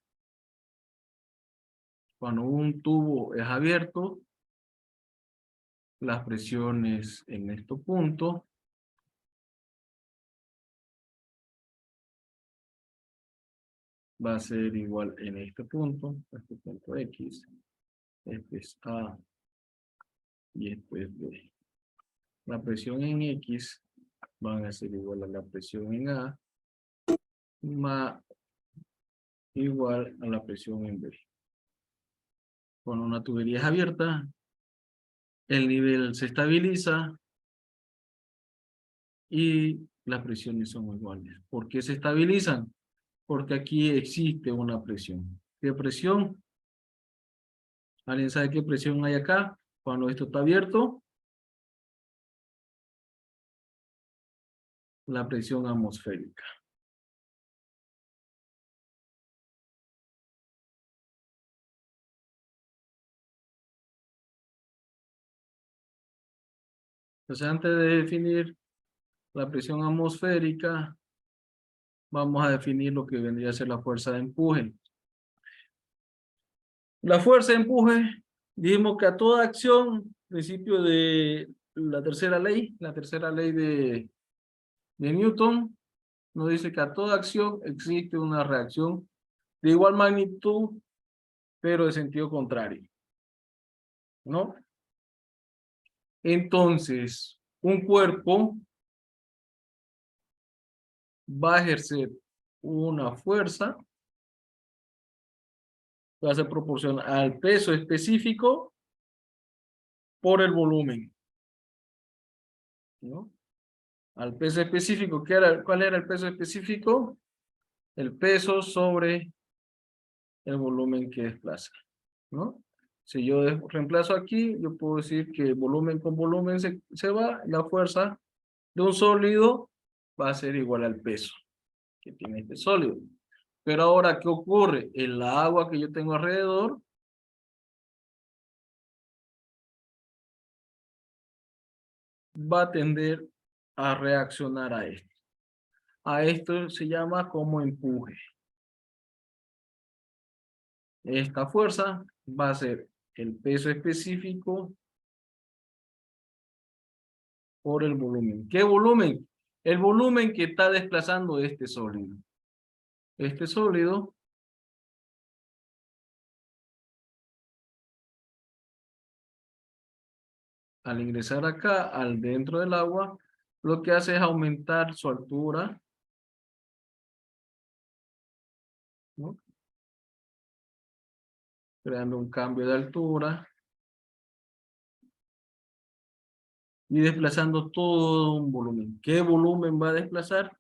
Cuando un tubo es abierto, las presiones en este punto va a ser igual en este punto X. Este es A y esto es B. La presión en X van a ser igual a la presión en A más igual a la presión en B. Cuando una tubería es abierta, el nivel se estabiliza y las presiones son iguales. ¿Por qué se estabilizan? Porque aquí existe una presión. ¿Qué presión? ¿Alguien sabe qué presión hay acá? Cuando esto está abierto, la presión atmosférica. Entonces, antes de definir la presión atmosférica, vamos a definir lo que vendría a ser la fuerza de empuje. La fuerza de empuje, dijimos que a toda acción, principio de la tercera ley de Newton, nos dice que a toda acción existe una reacción de igual magnitud, pero de sentido contrario, ¿no? Entonces, un cuerpo va a ejercer una fuerza que va a ser proporcional al peso específico por el volumen, ¿no? Al peso específico, ¿cuál era el peso específico? El peso sobre el volumen que desplaza, ¿no? Si yo reemplazo aquí, yo puedo decir que volumen con volumen se va, la fuerza de un sólido va a ser igual al peso que tiene este sólido. Pero ahora, ¿qué ocurre? El agua que yo tengo alrededor va a tender a reaccionar a esto. A esto se llama como empuje. Esta fuerza va a ser el peso específico por el volumen. ¿Qué volumen? El volumen que está desplazando este sólido. Este sólido al ingresar acá, al dentro del agua, lo que hace es aumentar su altura, ¿no? Creando un cambio de altura y desplazando todo un volumen. ¿Qué volumen va a desplazar?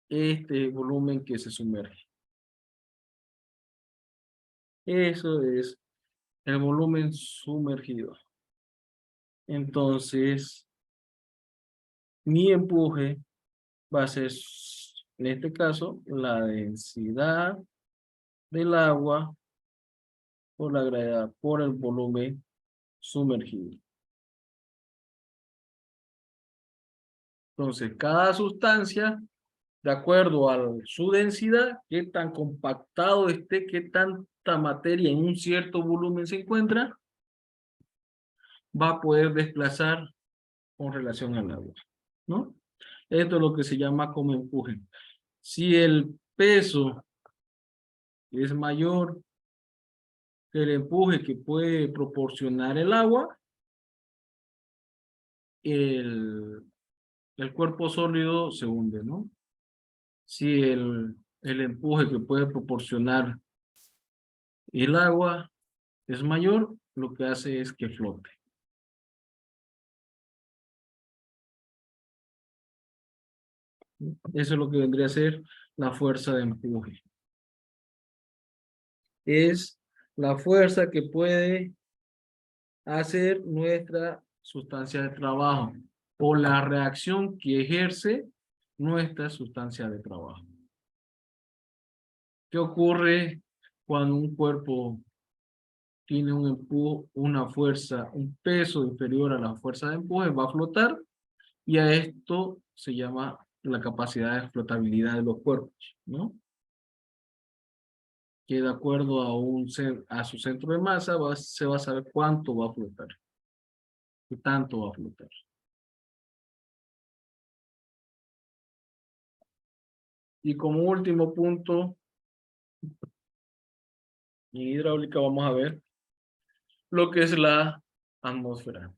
Este volumen que se sumerge. Eso es el volumen sumergido. Entonces, mi empuje va a ser, en este caso, la densidad del agua por la gravedad, por el volumen sumergido. Entonces, cada sustancia, de acuerdo a su densidad, qué tan compactado esté, qué tanta materia en un cierto volumen se encuentra, va a poder desplazar con relación al agua, ¿no? Esto es lo que se llama como empuje. Si el peso es mayor que el empuje que puede proporcionar el agua, el cuerpo sólido se hunde, ¿no? Si el empuje que puede proporcionar el agua es mayor, lo que hace es que flote. Eso es lo que vendría a ser la fuerza de empuje. Es la fuerza que puede hacer nuestra sustancia de trabajo o la reacción que ejerce nuestra sustancia de trabajo. ¿Qué ocurre cuando un cuerpo tiene un empuje, una fuerza, un peso inferior a la fuerza de empuje? Va a flotar, y a esto se llama la capacidad de flotabilidad de los cuerpos, ¿no? Que de acuerdo a su centro de masa se va a saber cuánto va a flotar, qué tanto va a flotar. Y como último punto, en hidráulica vamos a ver lo que es la atmósfera.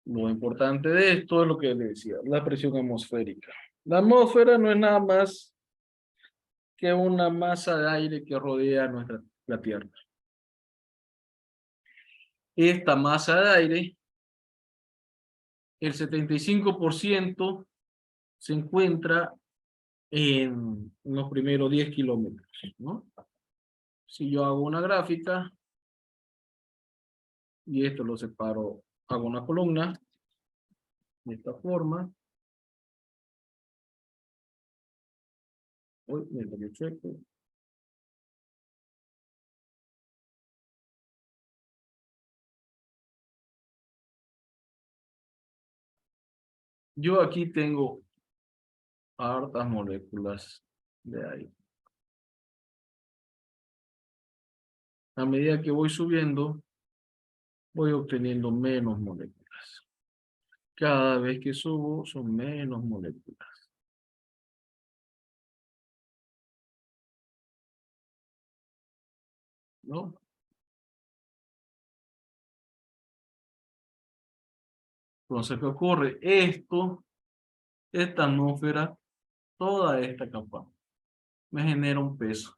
Lo importante de esto es lo que les decía, la presión atmosférica. La atmósfera no es nada más que una masa de aire que rodea la Tierra. Esta masa de aire, el 75% se encuentra en los primeros 10 kilómetros, ¿no? Si yo hago una gráfica, y esto lo separo, hago una columna, de esta forma. Uy, me salió chueco. Yo aquí tengo hartas moléculas de aire. A medida que voy subiendo, voy obteniendo menos moléculas. Cada vez que subo, son menos moléculas. ¿No? Entonces, ¿qué ocurre? Esta atmósfera, toda esta capa, me genera un peso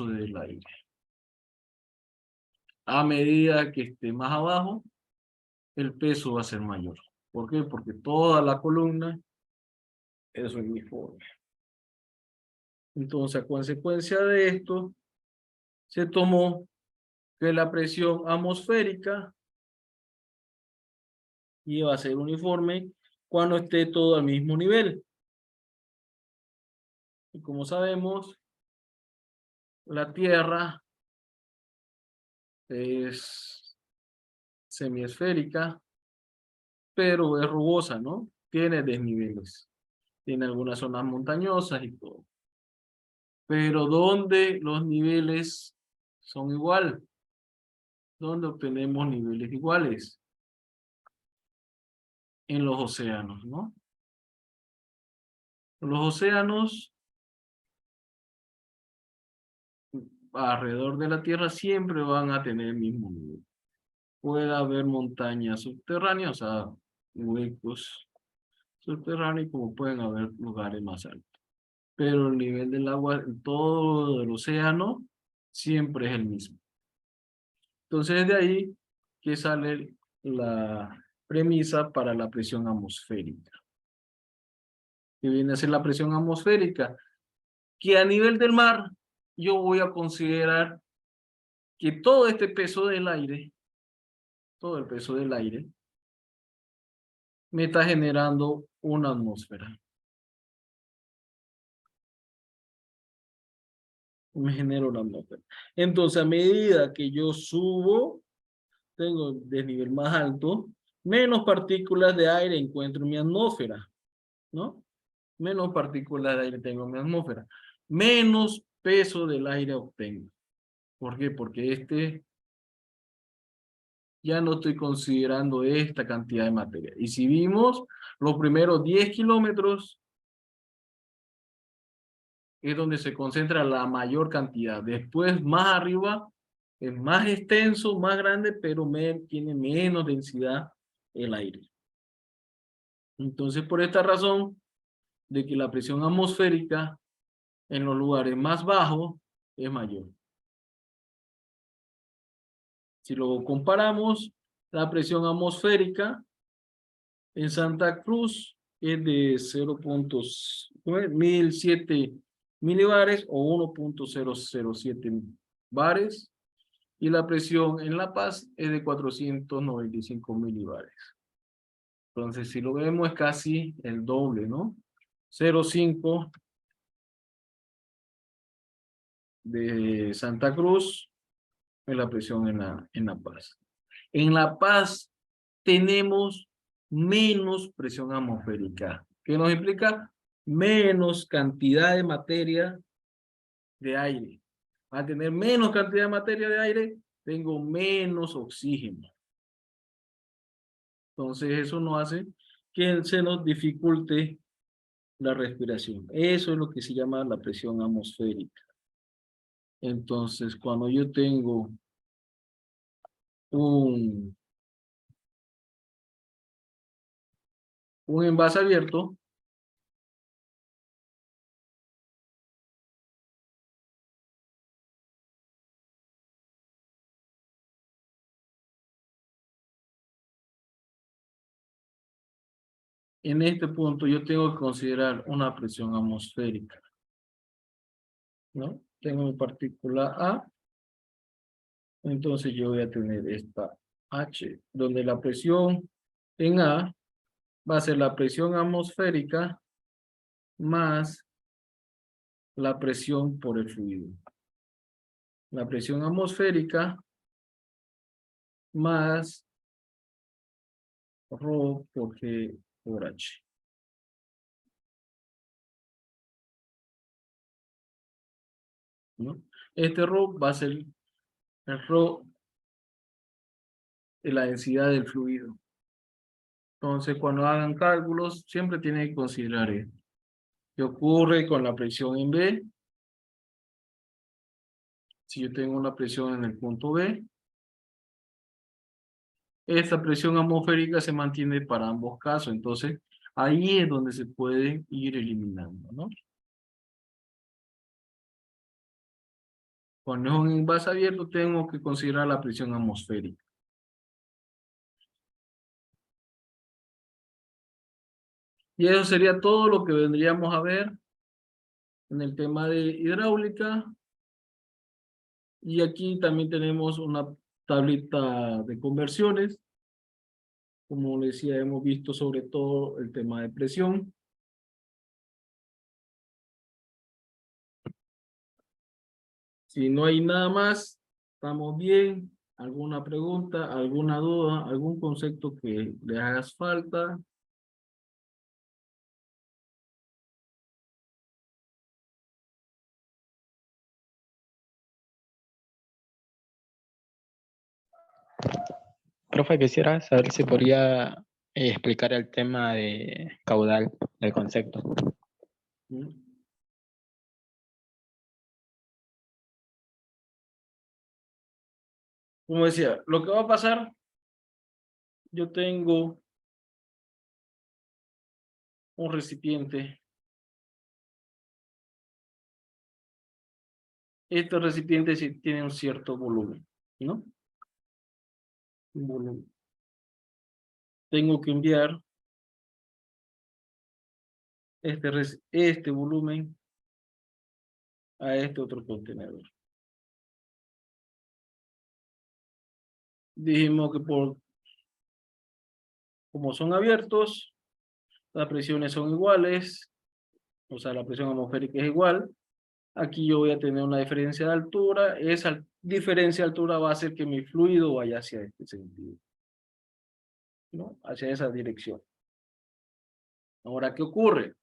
del aire. A medida que esté más abajo, el peso va a ser mayor. ¿Por qué? Porque toda la columna es uniforme. Entonces, a consecuencia de esto, se tomó que la presión atmosférica iba a ser uniforme cuando esté todo al mismo nivel. Y como sabemos, la Tierra es semiesférica, pero es rugosa, ¿no? Tiene desniveles. Tiene algunas zonas montañosas y todo. Pero ¿dónde los niveles son igual? ¿Dónde obtenemos niveles iguales? En los océanos, ¿no? Los océanos alrededor de la Tierra siempre van a tener el mismo nivel. Puede haber montañas subterráneas, o sea, huecos subterráneos, como pueden haber lugares más altos. Pero el nivel del agua en todo el océano siempre es el mismo. Entonces es de ahí que sale la premisa para la presión atmosférica. Que viene a ser la presión atmosférica, que a nivel del mar yo voy a considerar que todo este peso del aire, todo el peso del aire, me está generando una atmósfera. Me genera una atmósfera. Entonces, a medida que yo subo, tengo desnivel más alto, menos partículas de aire encuentro en mi atmósfera, ¿no? Menos partículas de aire tengo en mi atmósfera. Menos peso del aire obtengo. ¿Por qué? Porque ya no estoy considerando esta cantidad de materia. Y si vimos, los primeros 10 kilómetros es donde se concentra la mayor cantidad. Después, más arriba, es más extenso, más grande, pero tiene menos densidad el aire. Entonces, por esta razón, de que la presión atmosférica en los lugares más bajos es mayor. Si lo comparamos, la presión atmosférica en Santa Cruz es de 1007 milibares o 1.007 bares. Y la presión en La Paz es de 495 milibares. Entonces, si lo vemos, es casi el doble, ¿no? 0.5 de Santa Cruz es la presión en La Paz. En La Paz tenemos menos presión atmosférica. ¿Qué nos implica? Menos cantidad de materia de aire. Al tener menos cantidad de materia de aire, tengo menos oxígeno. Entonces eso no hace que se nos dificulte la respiración. Eso es lo que se llama la presión atmosférica. Entonces, cuando yo tengo un envase abierto, en este punto yo tengo que considerar una presión atmosférica, ¿no? Tengo mi partícula A, entonces yo voy a tener esta H, donde la presión en A va a ser la presión atmosférica más la presión por el fluido. La presión atmosférica más Rho por G por H. ¿No? Este Rho va a ser el Rho de la densidad del fluido. Entonces, cuando hagan cálculos, siempre tienen que considerar esto. ¿Qué ocurre con la presión en B? Si yo tengo una presión en el punto B, esta presión atmosférica se mantiene para ambos casos. Entonces, ahí es donde se puede ir eliminando, ¿no? Cuando es un envase abierto, tengo que considerar la presión atmosférica. Y eso sería todo lo que vendríamos a ver en el tema de hidráulica. Y aquí también tenemos una tablita de conversiones. Como les decía, hemos visto sobre todo el tema de presión. Si no hay nada más, estamos bien. ¿Alguna pregunta, alguna duda, algún concepto que le hagas falta? Profe, quisiera saber si podría explicar el tema de caudal, del concepto. ¿Mm? Como decía, lo que va a pasar, yo tengo un recipiente. Este recipiente sí tiene un cierto volumen, ¿no? Un volumen. Tengo que enviar este volumen a este otro contenedor. Dijimos que como son abiertos, las presiones son iguales, o sea, la presión atmosférica es igual. Aquí yo voy a tener una diferencia de altura. Esa diferencia de altura va a hacer que mi fluido vaya hacia este sentido, ¿no? Hacia esa dirección. Ahora, ¿qué ocurre?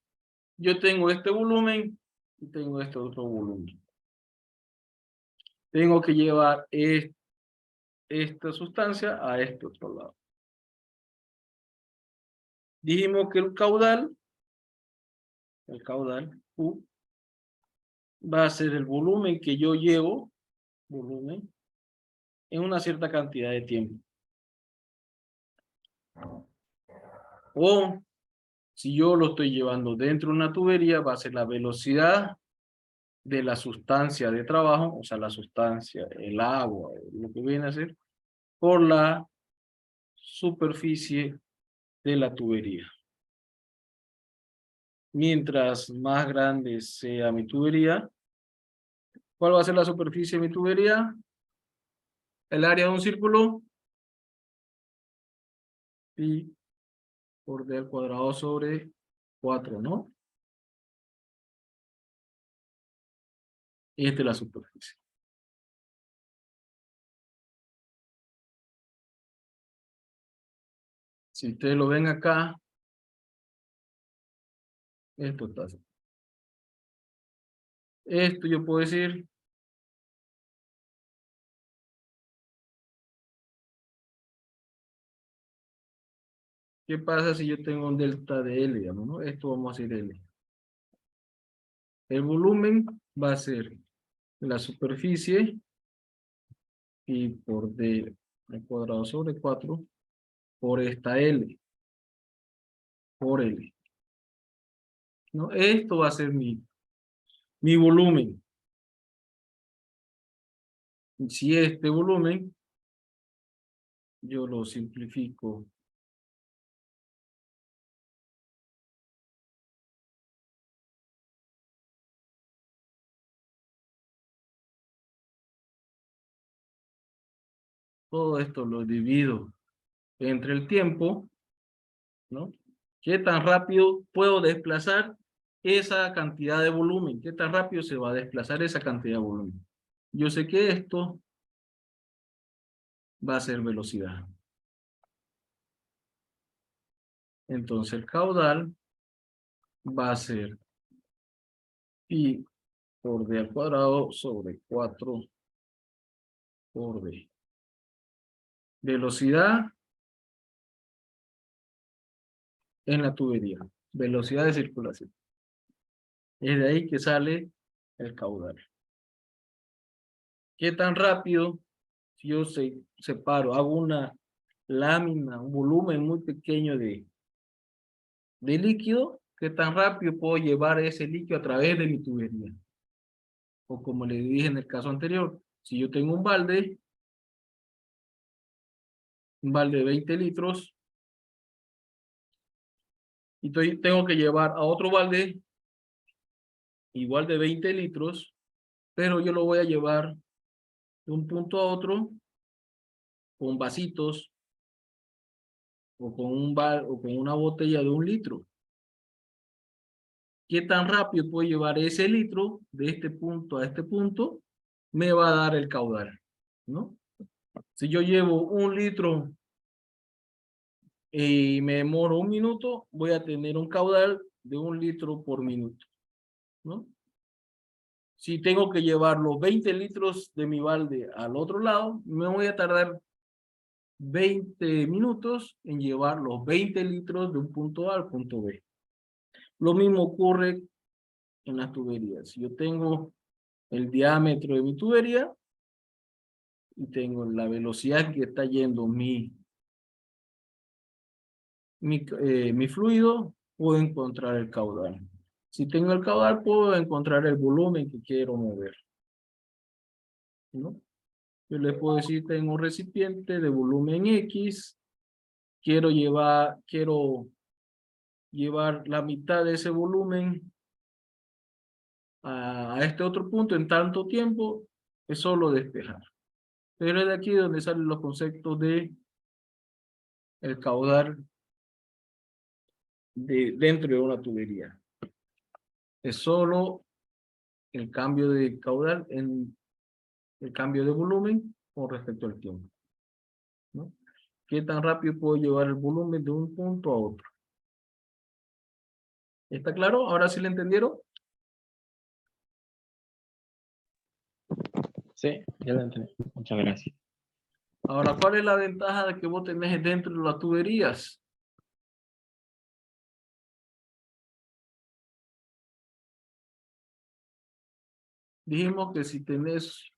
Yo tengo este volumen y tengo este otro volumen. Tengo que llevar esta sustancia a este otro lado. Dijimos que el caudal U, va a ser el volumen que yo llevo, en una cierta cantidad de tiempo. O, si yo lo estoy llevando dentro de una tubería, va a ser la velocidad de la sustancia de trabajo, o sea, la sustancia, el agua, lo que viene a ser, por la superficie de la tubería. Mientras más grande sea mi tubería, ¿cuál va a ser la superficie de mi tubería? El área de un círculo, pi por d al cuadrado sobre 4, ¿no? Esta es la superficie. Si ustedes lo ven acá, esto está así. Esto yo puedo decir, ¿qué pasa si yo tengo un delta de L, digamos, ¿no? Esto vamos a decir L. El volumen va a ser la superficie y por D al cuadrado sobre 4 por esta L, por L, ¿no? Esto va a ser mi volumen. Si este volumen, yo lo simplifico. Todo esto lo divido entre el tiempo, ¿no? ¿Qué tan rápido puedo desplazar esa cantidad de volumen? ¿Qué tan rápido se va a desplazar esa cantidad de volumen? Yo sé que esto va a ser velocidad. Entonces el caudal va a ser pi por d al cuadrado sobre 4 por d. Velocidad en la tubería. Velocidad de circulación. Es de ahí que sale el caudal. ¿Qué tan rápido? Si yo separo, hago una lámina, un volumen muy pequeño de líquido, ¿qué tan rápido puedo llevar ese líquido a través de mi tubería? O como le dije en el caso anterior, si yo tengo un balde de 20 litros, y tengo que llevar a otro balde igual de 20 litros, pero yo lo voy a llevar de un punto a otro con vasitos o o con una botella de 1 litro. ¿Qué tan rápido puedo llevar ese litro de este punto a este punto? Me va a dar el caudal, ¿no? Si yo llevo 1 litro y me demoro 1 minuto, voy a tener un caudal de 1 litro por minuto, ¿no? Si tengo que llevar los 20 litros de mi balde al otro lado, me voy a tardar 20 minutos en llevar los 20 litros de un punto A al punto B. Lo mismo ocurre en las tuberías. Si yo tengo el diámetro de mi tubería y tengo la velocidad que está yendo mi fluido, puedo encontrar el caudal. Si tengo el caudal, puedo encontrar el volumen que quiero mover, ¿no? Yo les puedo decir, tengo un recipiente de volumen X, quiero llevar la mitad de ese volumen a este otro punto en tanto tiempo, es solo despejar. Pero es de aquí donde salen los conceptos de el caudal dentro de una tubería. Es solo el cambio de caudal en el cambio de volumen con respecto al tiempo, ¿no? ¿Qué tan rápido puedo llevar el volumen de un punto a otro? ¿Está claro? ¿Ahora sí le entendieron? Sí, ya lo entendí. Muchas gracias. Ahora, ¿cuál es la ventaja de que vos tenés dentro de las tuberías? Dijimos que si tenés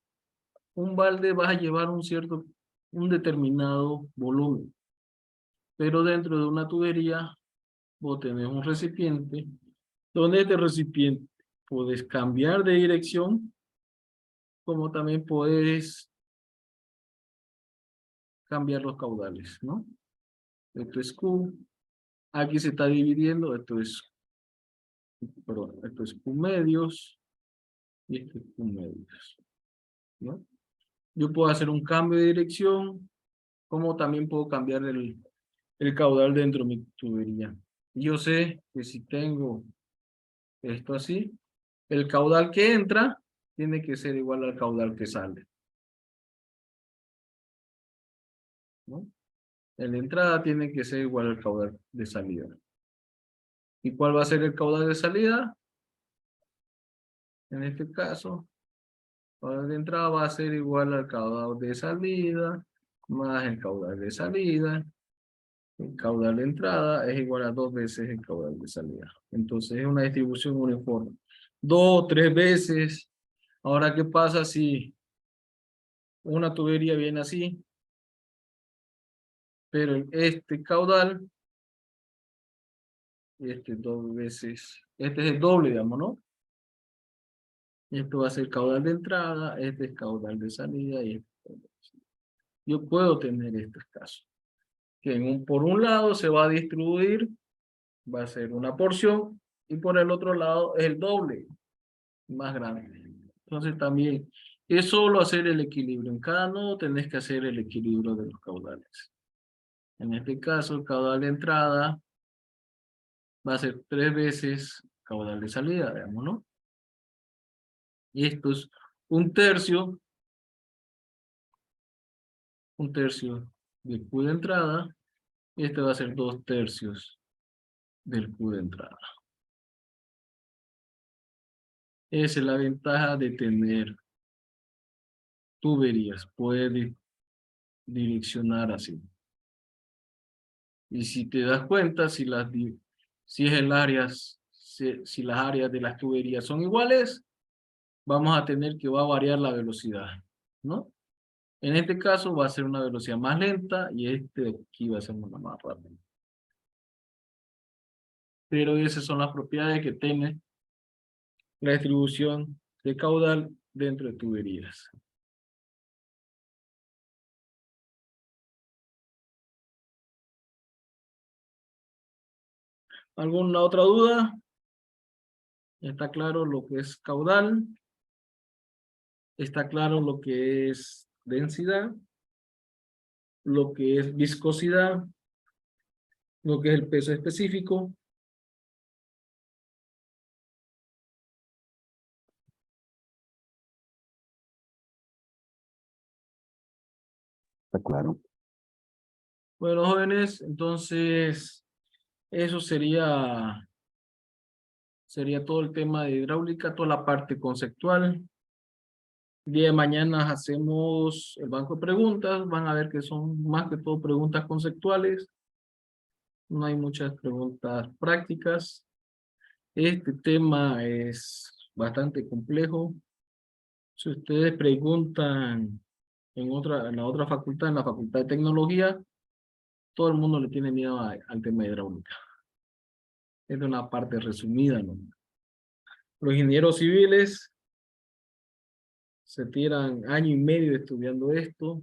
un balde vas a llevar un determinado volumen. Pero dentro de una tubería vos tenés un recipiente donde este recipiente puedes cambiar de dirección, como también puedes cambiar los caudales, ¿no? Esto es Q, aquí se está dividiendo, esto es perdón, esto es Q medios y esto es Q medios, ¿no? Yo puedo hacer un cambio de dirección, como también puedo cambiar el caudal dentro de mi tubería. Yo sé que si tengo esto así, el caudal que entra tiene que ser igual al caudal que sale, ¿no? El de entrada tiene que ser igual al caudal de salida. ¿Y cuál va a ser el caudal de salida? En este caso, el caudal de entrada va a ser igual al caudal de salida, más el caudal de salida. El caudal de entrada es igual a 2 veces el caudal de salida. Entonces es una distribución uniforme. 2 o 3 veces. Ahora, ¿qué pasa si una tubería viene así? Pero este caudal, este 2 veces, este es el doble, digamos, ¿no? Esto va a ser caudal de entrada, este es caudal de salida y este es caudal de salida. Yo puedo tener estos casos. Que por un lado se va a distribuir, va a ser una porción, y por el otro lado es el doble, más grande. Entonces también es solo hacer el equilibrio. En cada nodo tenés que hacer el equilibrio de los caudales. En este caso, el caudal de entrada va a ser 3 veces caudal de salida, digamos, ¿no? Y esto es un tercio del Q de entrada, y este va a ser 2 tercios del Q de entrada. Esa es la ventaja de tener tuberías, puede direccionar así. Y si te das cuenta, si es el área, si las áreas de las tuberías son iguales, vamos a tener que va a variar la velocidad, ¿no? En este caso va a ser una velocidad más lenta y este de aquí va a ser una más rápida. Pero esas son las propiedades que tiene la distribución de caudal dentro de tuberías. ¿Alguna otra duda? ¿Está claro lo que es caudal? ¿Está claro lo que es densidad? ¿Lo que es viscosidad? ¿Lo que es el peso específico? ¿Está claro? Bueno, jóvenes, entonces eso sería todo el tema de hidráulica, toda la parte conceptual. El día de mañana hacemos el banco de preguntas, van a ver que son más que todo preguntas conceptuales, no hay muchas preguntas prácticas. Este tema es bastante complejo. Si ustedes preguntan en la otra facultad, en la Facultad de Tecnología, todo el mundo le tiene miedo al tema de hidráulica. Es de una parte resumida, ¿no? Los ingenieros civiles se tiran año y medio estudiando esto.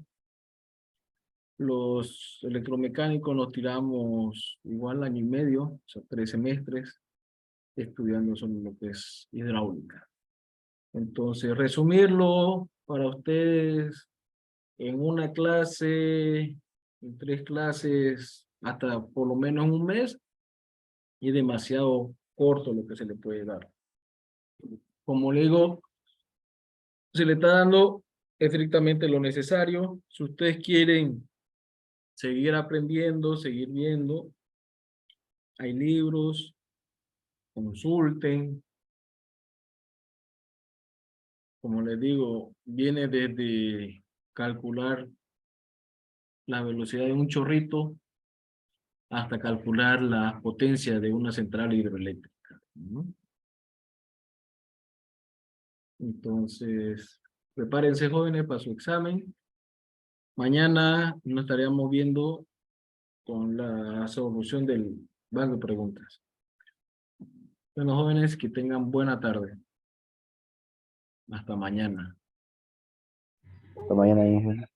Los electromecánicos nos tiramos igual año y medio, o sea, 3 semestres, estudiando sobre lo que es hidráulica. Entonces, resumirlo para ustedes en una clase, en 3 clases, hasta por lo menos un mes, es demasiado corto lo que se le puede dar. Como le digo, se le está dando estrictamente lo necesario. Si ustedes quieren seguir aprendiendo, seguir viendo, hay libros, consulten. Como les digo, viene desde calcular la velocidad de un chorrito hasta calcular la potencia de una central hidroeléctrica, ¿no? Entonces, prepárense jóvenes para su examen. Mañana nos estaríamos viendo con la solución del banco de preguntas. Bueno, jóvenes, que tengan buena tarde. Hasta mañana. Hasta mañana, Inge.